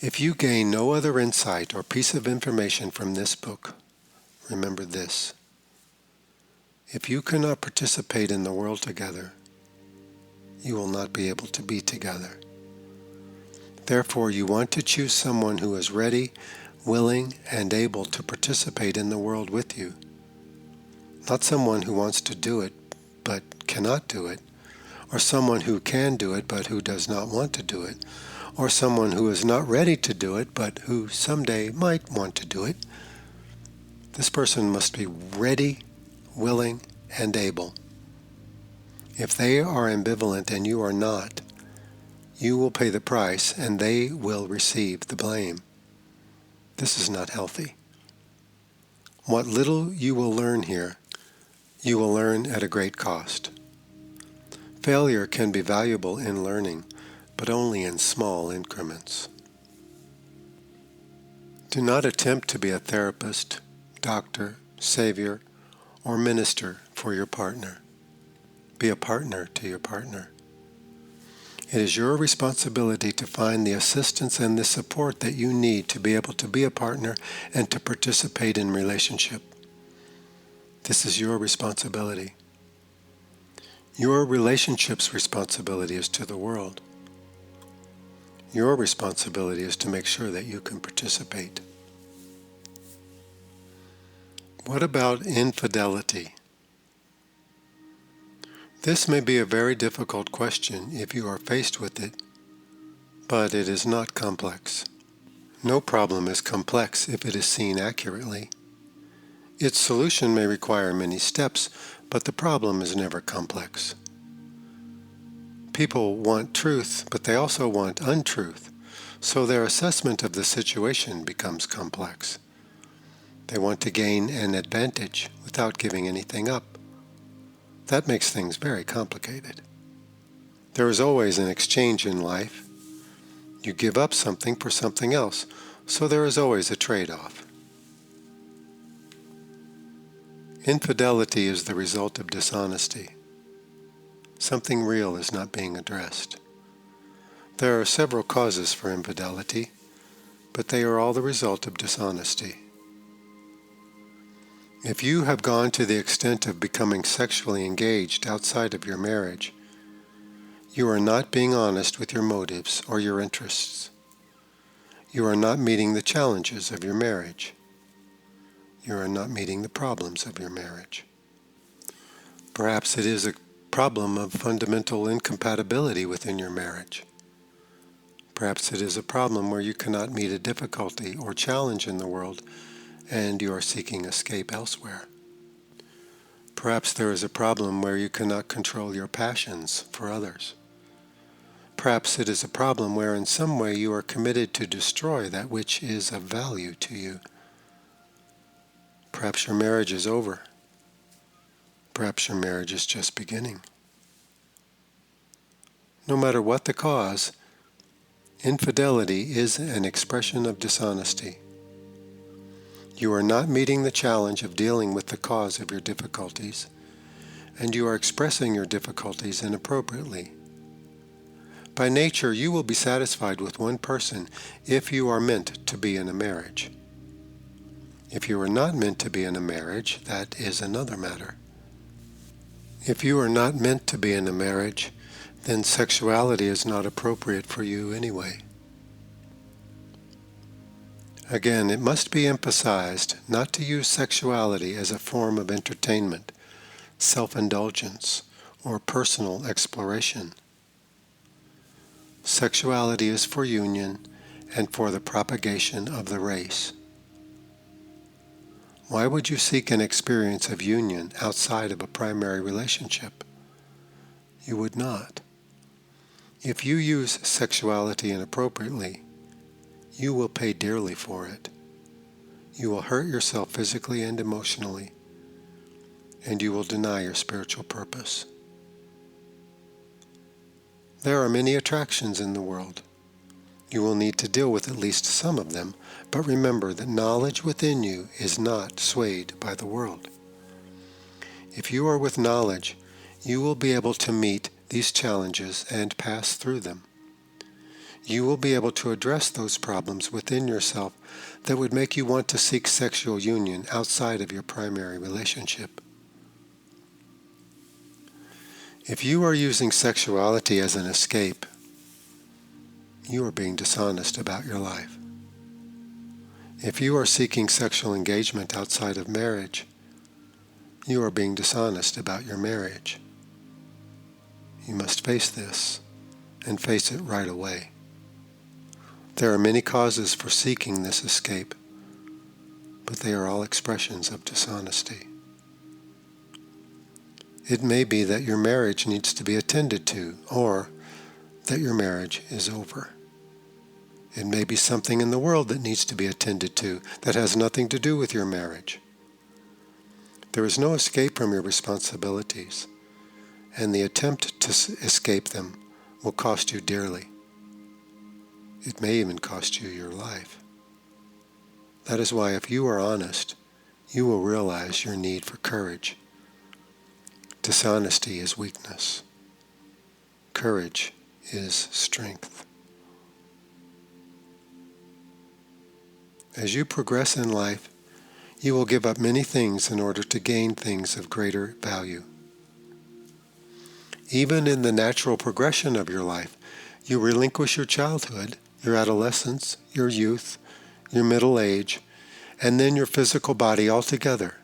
Speaker 1: If you gain no other insight or piece of information from this book, remember this. If you cannot participate in the world together, you will not be able to be together. Therefore, you want to choose someone who is ready, willing, and able to participate in the world with you. Not someone who wants to do it but cannot do it, or someone who can do it but who does not want to do it, or someone who is not ready to do it but who someday might want to do it. This person must be ready, willing, and able. If they are ambivalent and you are not, you will pay the price and they will receive the blame. This is not healthy. What little you will learn here, you will learn at a great cost. Failure can be valuable in learning, but only in small increments. Do not attempt to be a therapist, doctor, savior, or minister for your partner. Be a partner to your partner. It is your responsibility to find the assistance and the support that you need to be able to be a partner and to participate in relationship. This is your responsibility. Your relationship's responsibility is to the world. Your responsibility is to make sure that you can participate. What about infidelity? This may be a very difficult question if you are faced with it, but it is not complex. No problem is complex if it is seen accurately. Its solution may require many steps, but the problem is never complex. People want truth, but they also want untruth, so their assessment of the situation becomes complex. They want to gain an advantage without giving anything up. That makes things very complicated. There is always an exchange in life. You give up something for something else, so there is always a trade-off. Infidelity is the result of dishonesty. Something real is not being addressed. There are several causes for infidelity, but they are all the result of dishonesty. If you have gone to the extent of becoming sexually engaged outside of your marriage, you are not being honest with your motives or your interests. You are not meeting the challenges of your marriage. You are not meeting the problems of your marriage. Perhaps it is a problem of fundamental incompatibility within your marriage. Perhaps it is a problem where you cannot meet a difficulty or challenge in the world and you are seeking escape elsewhere. Perhaps there is a problem where you cannot control your passions for others. Perhaps it is a problem where in some way you are committed to destroy that which is of value to you. Perhaps your marriage is over. Perhaps your marriage is just beginning. No matter what the cause, infidelity is an expression of dishonesty. You are not meeting the challenge of dealing with the cause of your difficulties, and you are expressing your difficulties inappropriately. By nature, you will be satisfied with one person if you are meant to be in a marriage. If you are not meant to be in a marriage, that is another matter. If you are not meant to be in a marriage, then sexuality is not appropriate for you anyway. Again, it must be emphasized not to use sexuality as a form of entertainment, self-indulgence, or personal exploration. Sexuality is for union and for the propagation of the race. Why would you seek an experience of union outside of a primary relationship? You would not. If you use sexuality inappropriately, you will pay dearly for it. You will hurt yourself physically and emotionally, and you will deny your spiritual purpose. There are many attractions in the world. You will need to deal with at least some of them, but remember that knowledge within you is not swayed by the world. If you are with knowledge, you will be able to meet these challenges and pass through them. You will be able to address those problems within yourself that would make you want to seek sexual union outside of your primary relationship. If you are using sexuality as an escape, you are being dishonest about your life. If you are seeking sexual engagement outside of marriage, you are being dishonest about your marriage. You must face this, and face it right away. There are many causes for seeking this escape, but they are all expressions of dishonesty. It may be that your marriage needs to be attended to, or that your marriage is over. It may be something in the world that needs to be attended to that has nothing to do with your marriage. There is no escape from your responsibilities, and the attempt to escape them will cost you dearly. It may even cost you your life. That is why if you are honest, you will realize your need for courage. Dishonesty is weakness. Courage is strength. As you progress in life, you will give up many things in order to gain things of greater value. Even in the natural progression of your life, you relinquish your childhood, your adolescence, your youth, your middle age, and then your physical body altogether,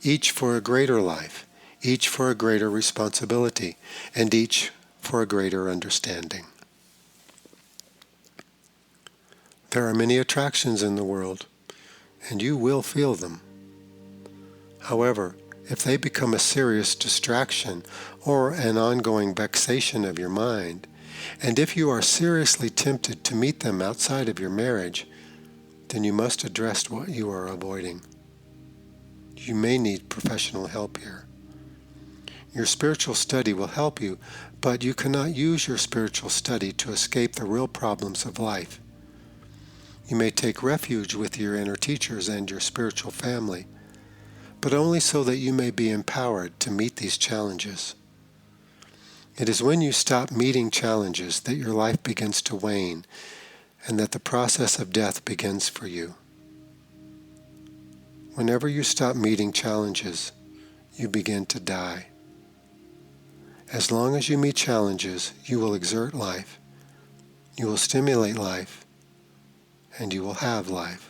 Speaker 1: each for a greater life, each for a greater responsibility, and each for a greater understanding. There are many attractions in the world, and you will feel them. However, if they become a serious distraction or an ongoing vexation of your mind, and if you are seriously tempted to meet them outside of your marriage, then you must address what you are avoiding. You may need professional help here. Your spiritual study will help you, but you cannot use your spiritual study to escape the real problems of life. You may take refuge with your inner teachers and your spiritual family, but only so that you may be empowered to meet these challenges. It is when you stop meeting challenges that your life begins to wane and that the process of death begins for you. Whenever you stop meeting challenges, you begin to die. As long as you meet challenges, you will exert life, you will stimulate life, and you will have life.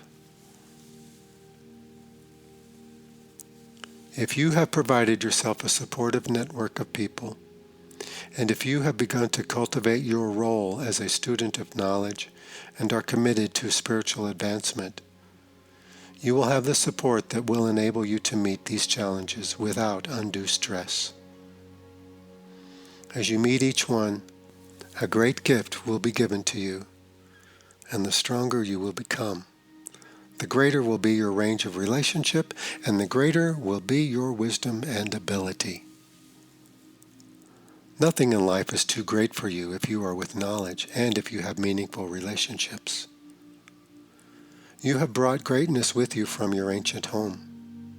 Speaker 1: If you have provided yourself a supportive network of people, and if you have begun to cultivate your role as a student of knowledge and are committed to spiritual advancement, you will have the support that will enable you to meet these challenges without undue stress. As you meet each one, a great gift will be given to you, and the stronger you will become. The greater will be your range of relationship, and the greater will be your wisdom and ability. Nothing in life is too great for you if you are with knowledge and if you have meaningful relationships. You have brought greatness with you from your ancient home.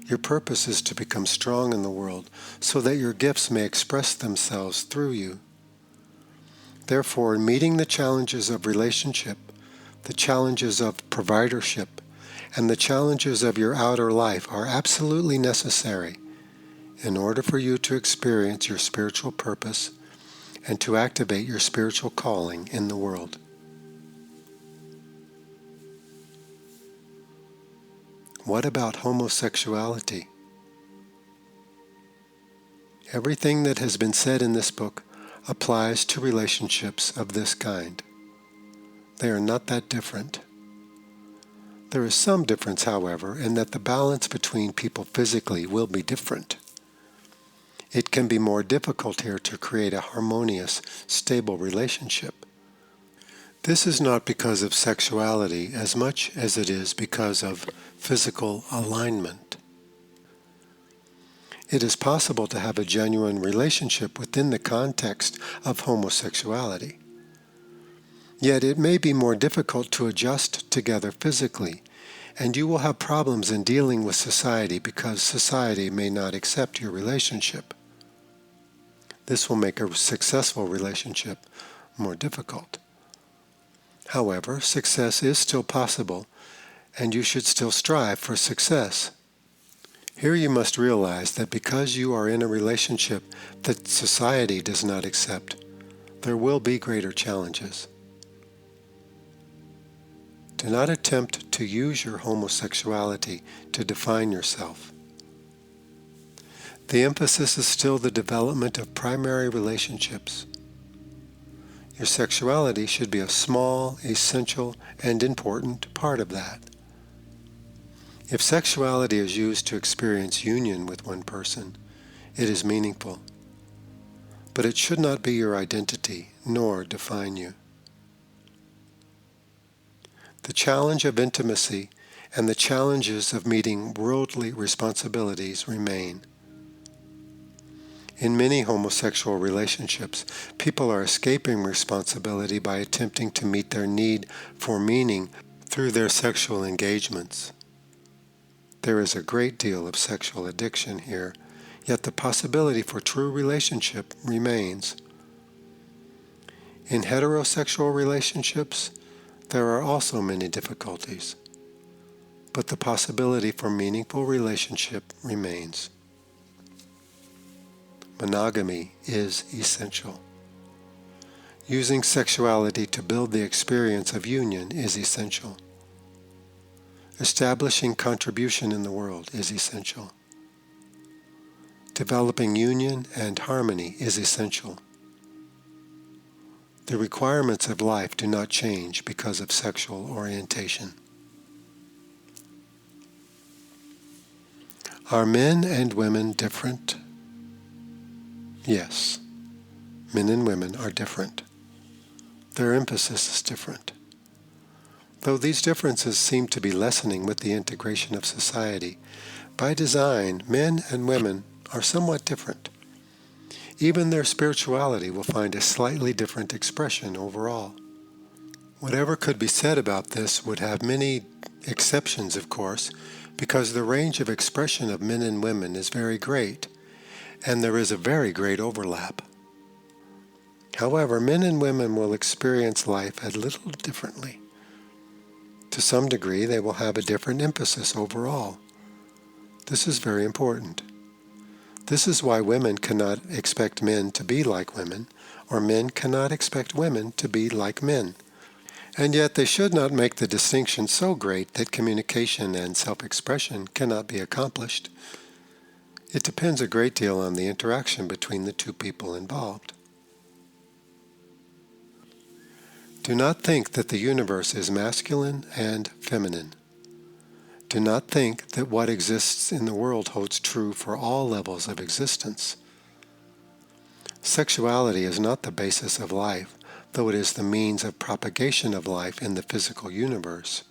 Speaker 1: Your purpose is to become strong in the world so that your gifts may express themselves through you. Therefore, in meeting the challenges of relationship, the challenges of providership, and the challenges of your outer life are absolutely necessary in order for you to experience your spiritual purpose and to activate your spiritual calling in the world. What about homosexuality? Everything that has been said in this book applies to relationships of this kind. They are not that different. There is some difference, however, in that the balance between people physically will be different. It can be more difficult here to create a harmonious, stable relationship. This is not because of sexuality as much as it is because of physical alignment. It is possible to have a genuine relationship within the context of homosexuality. Yet it may be more difficult to adjust together physically, and you will have problems in dealing with society because society may not accept your relationship. This will make a successful relationship more difficult. However, success is still possible, and you should still strive for success. Here you must realize that because you are in a relationship that society does not accept, there will be greater challenges. Do not attempt to use your homosexuality to define yourself. The emphasis is still the development of primary relationships. Your sexuality should be a small, essential, and important part of that. If sexuality is used to experience union with one person, it is meaningful. But it should not be your identity, nor define you. The challenge of intimacy and the challenges of meeting worldly responsibilities remain. In many homosexual relationships, people are escaping responsibility by attempting to meet their need for meaning through their sexual engagements. There is a great deal of sexual addiction here, yet the possibility for true relationship remains. In heterosexual relationships, there are also many difficulties, but the possibility for meaningful relationship remains. Monogamy is essential. Using sexuality to build the experience of union is essential. Establishing contribution in the world is essential. Developing union and harmony is essential. The requirements of life do not change because of sexual orientation. Are men and women different? Yes, men and women are different. Their emphasis is different. Though these differences seem to be lessening with the integration of society, by design, men and women are somewhat different. Even their spirituality will find a slightly different expression overall. Whatever could be said about this would have many exceptions, of course, because the range of expression of men and women is very great, and there is a very great overlap. However, men and women will experience life a little differently. To some degree, they will have a different emphasis overall. This is very important. This is why women cannot expect men to be like women, or men cannot expect women to be like men. And yet they should not make the distinction so great that communication and self-expression cannot be accomplished. It depends a great deal on the interaction between the two people involved. Do not think that the universe is masculine and feminine. Do not think that what exists in the world holds true for all levels of existence. Sexuality is not the basis of life, though it is the means of propagation of life in the physical universe.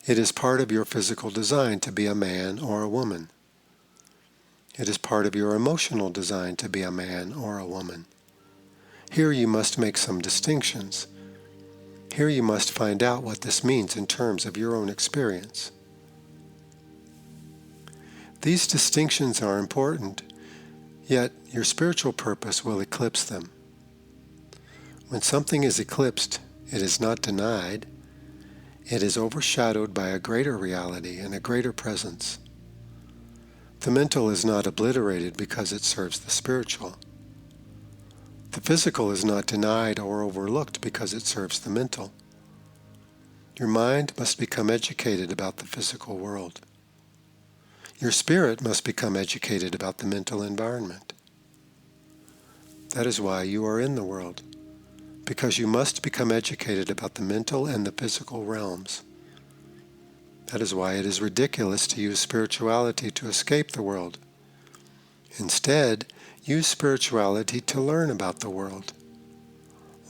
Speaker 1: It is part of your physical design to be a man or a woman. It is part of your emotional design to be a man or a woman. Here you must make some distinctions. Here you must find out what this means in terms of your own experience. These distinctions are important, yet your spiritual purpose will eclipse them. When something is eclipsed, it is not denied. It is overshadowed by a greater reality and a greater presence. The mental is not obliterated because it serves the spiritual. The physical is not denied or overlooked because it serves the mental. Your mind must become educated about the physical world. Your spirit must become educated about the mental environment. That is why you are in the world, because you must become educated about the mental and the physical realms. That is why it is ridiculous to use spirituality to escape the world. Instead, use spirituality to learn about the world.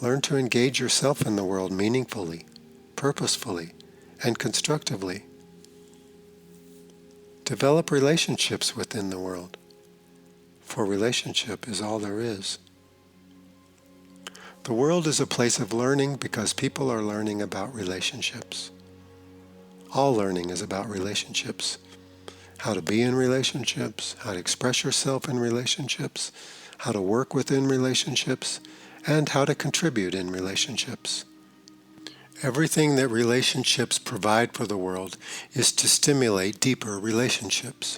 Speaker 1: Learn to engage yourself in the world meaningfully, purposefully, and constructively. Develop relationships within the world, for relationship is all there is. The world is a place of learning because people are learning about relationships. All learning is about relationships. How to be in relationships, how to express yourself in relationships, how to work within relationships, and how to contribute in relationships. Everything that relationships provide for the world is to stimulate deeper relationships.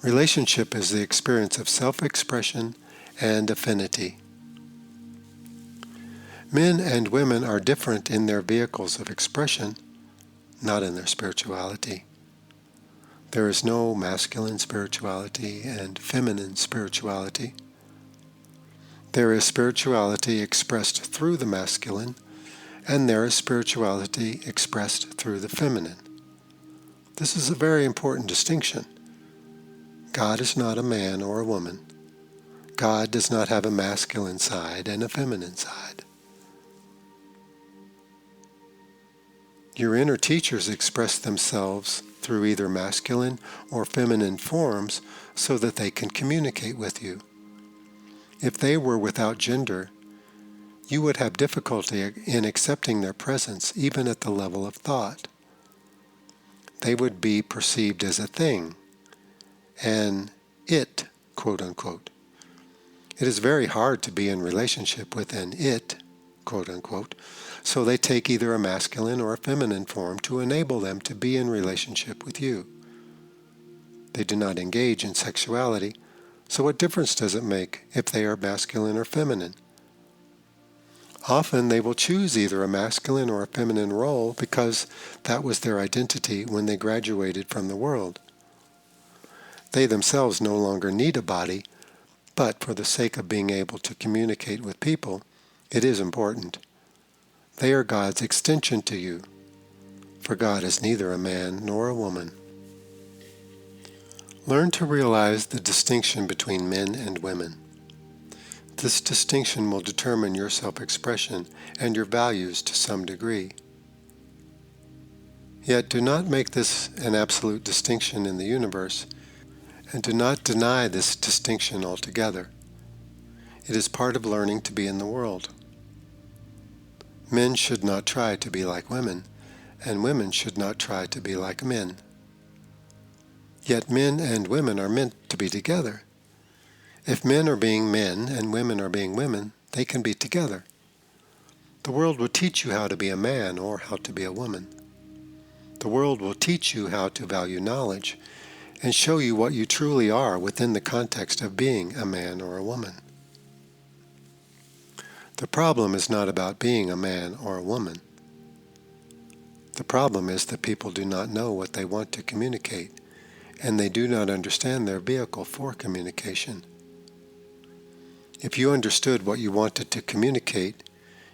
Speaker 1: Relationship is the experience of self-expression and affinity. Men and women are different in their vehicles of expression, not in their spirituality. There is no masculine spirituality and feminine spirituality. There is spirituality expressed through the masculine, and there is spirituality expressed through the feminine. This is a very important distinction. God is not a man or a woman. God does not have a masculine side and a feminine side. Your inner teachers express themselves through either masculine or feminine forms so that they can communicate with you. If they were without gender, you would have difficulty in accepting their presence even at the level of thought. They would be perceived as a thing, an it, quote unquote. It is very hard to be in relationship with an it, quote unquote, so they take either a masculine or a feminine form to enable them to be in relationship with you. They do not engage in sexuality, so what difference does it make if they are masculine or feminine? Often they will choose either a masculine or a feminine role because that was their identity when they graduated from the world. They themselves no longer need a body, but for the sake of being able to communicate with people, it is important. They are God's extension to you, for God is neither a man nor a woman. Learn to realize the distinction between men and women. This distinction will determine your self-expression and your values to some degree. Yet do not make this an absolute distinction in the universe, and do not deny this distinction altogether. It is part of learning to be in the world. Men should not try to be like women, and women should not try to be like men. Yet men and women are meant to be together. If men are being men and women are being women, they can be together. The world will teach you how to be a man or how to be a woman. The world will teach you how to value knowledge and show you what you truly are within the context of being a man or a woman. The problem is not about being a man or a woman. The problem is that people do not know what they want to communicate, and they do not understand their vehicle for communication. If you understood what you wanted to communicate,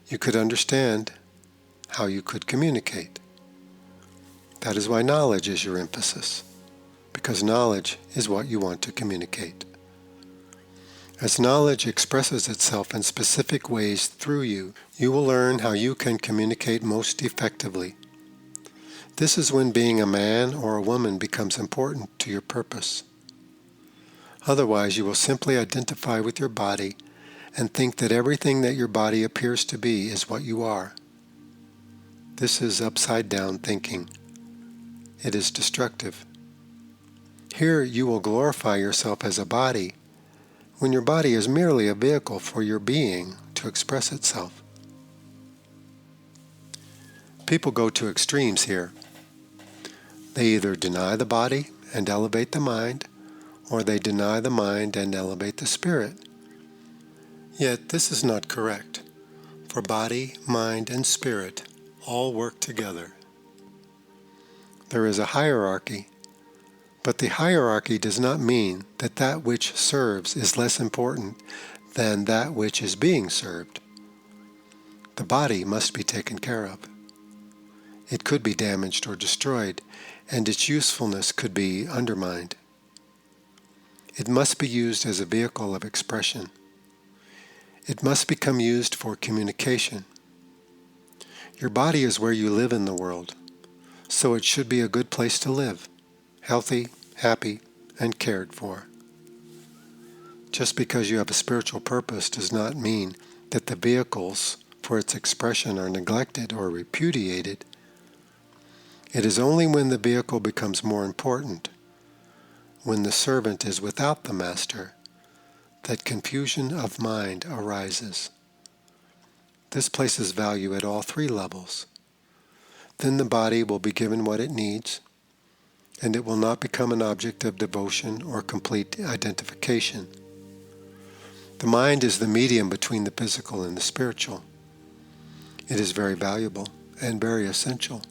Speaker 1: you could understand how you could communicate. That is why knowledge is your emphasis, because knowledge is what you want to communicate. As knowledge expresses itself in specific ways through you, you will learn how you can communicate most effectively. This is when being a man or a woman becomes important to your purpose. Otherwise, you will simply identify with your body and think that everything that your body appears to be is what you are. This is upside-down thinking. It is destructive. Here you will glorify yourself as a body, when your body is merely a vehicle for your being to express itself. People go to extremes here. They either deny the body and elevate the mind, or they deny the mind and elevate the spirit. Yet this is not correct, for body, mind, and spirit all work together. There is a hierarchy, but the hierarchy does not mean that that which serves is less important than that which is being served. The body must be taken care of. It could be damaged or destroyed, and its usefulness could be undermined. It must be used as a vehicle of expression. It must become used for communication. Your body is where you live in the world, so it should be a good place to live, healthy, happy, and cared for. Just because you have a spiritual purpose does not mean that the vehicles for its expression are neglected or repudiated. It is only when the vehicle becomes more important, when the servant is without the master, that confusion of mind arises. This places value at all three levels. Then the body will be given what it needs, and it will not become an object of devotion or complete identification. The mind is the medium between the physical and the spiritual. It is very valuable and very essential.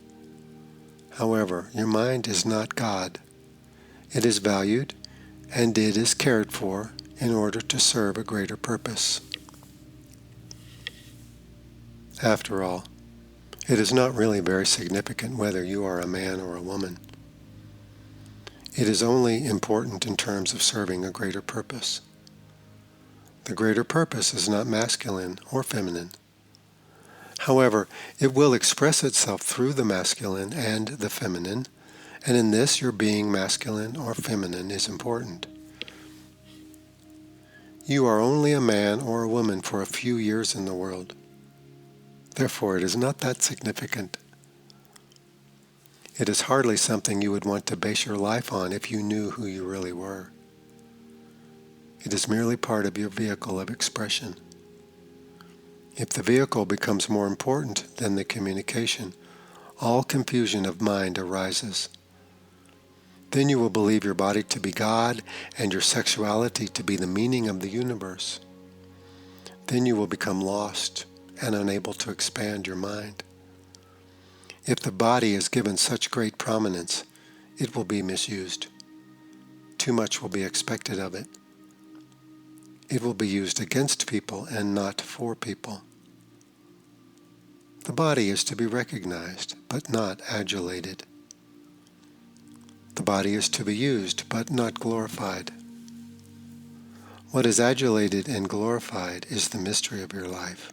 Speaker 1: However, your mind is not God. It is valued and it is cared for in order to serve a greater purpose. After all, it is not really very significant whether you are a man or a woman. It is only important in terms of serving a greater purpose. The greater purpose is not masculine or feminine. However, it will express itself through the masculine and the feminine, and in this your being masculine or feminine is important. You are only a man or a woman for a few years in the world. Therefore, it is not that significant. It is hardly something you would want to base your life on if you knew who you really were. It is merely part of your vehicle of expression. If the vehicle becomes more important than the communication, all confusion of mind arises. Then you will believe your body to be God and your sexuality to be the meaning of the universe. Then you will become lost and unable to expand your mind. If the body is given such great prominence, it will be misused. Too much will be expected of it. It will be used against people and not for people. The body is to be recognized, but not adulated. The body is to be used, but not glorified. What is adulated and glorified is the mystery of your life,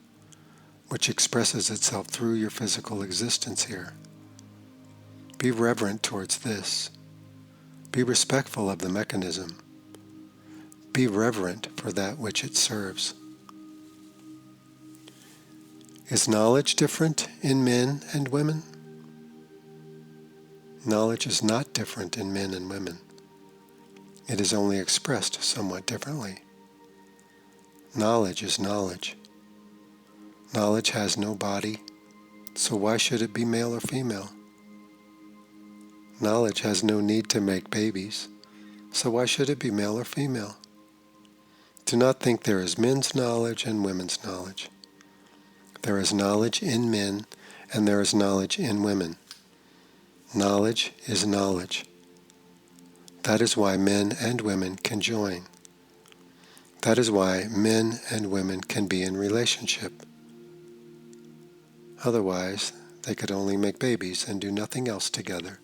Speaker 1: which expresses itself through your physical existence here. Be reverent towards this. Be respectful of the mechanism. Be reverent for that which it serves. Is knowledge different in men and women? Knowledge is not different in men and women. It is only expressed somewhat differently. Knowledge is knowledge. Knowledge has no body, so why should it be male or female? Knowledge has no need to make babies, so why should it be male or female? Do not think there is men's knowledge and women's knowledge. There is knowledge in men, and there is knowledge in women. Knowledge is knowledge. That is why men and women can join. That is why men and women can be in relationship. Otherwise, they could only make babies and do nothing else together.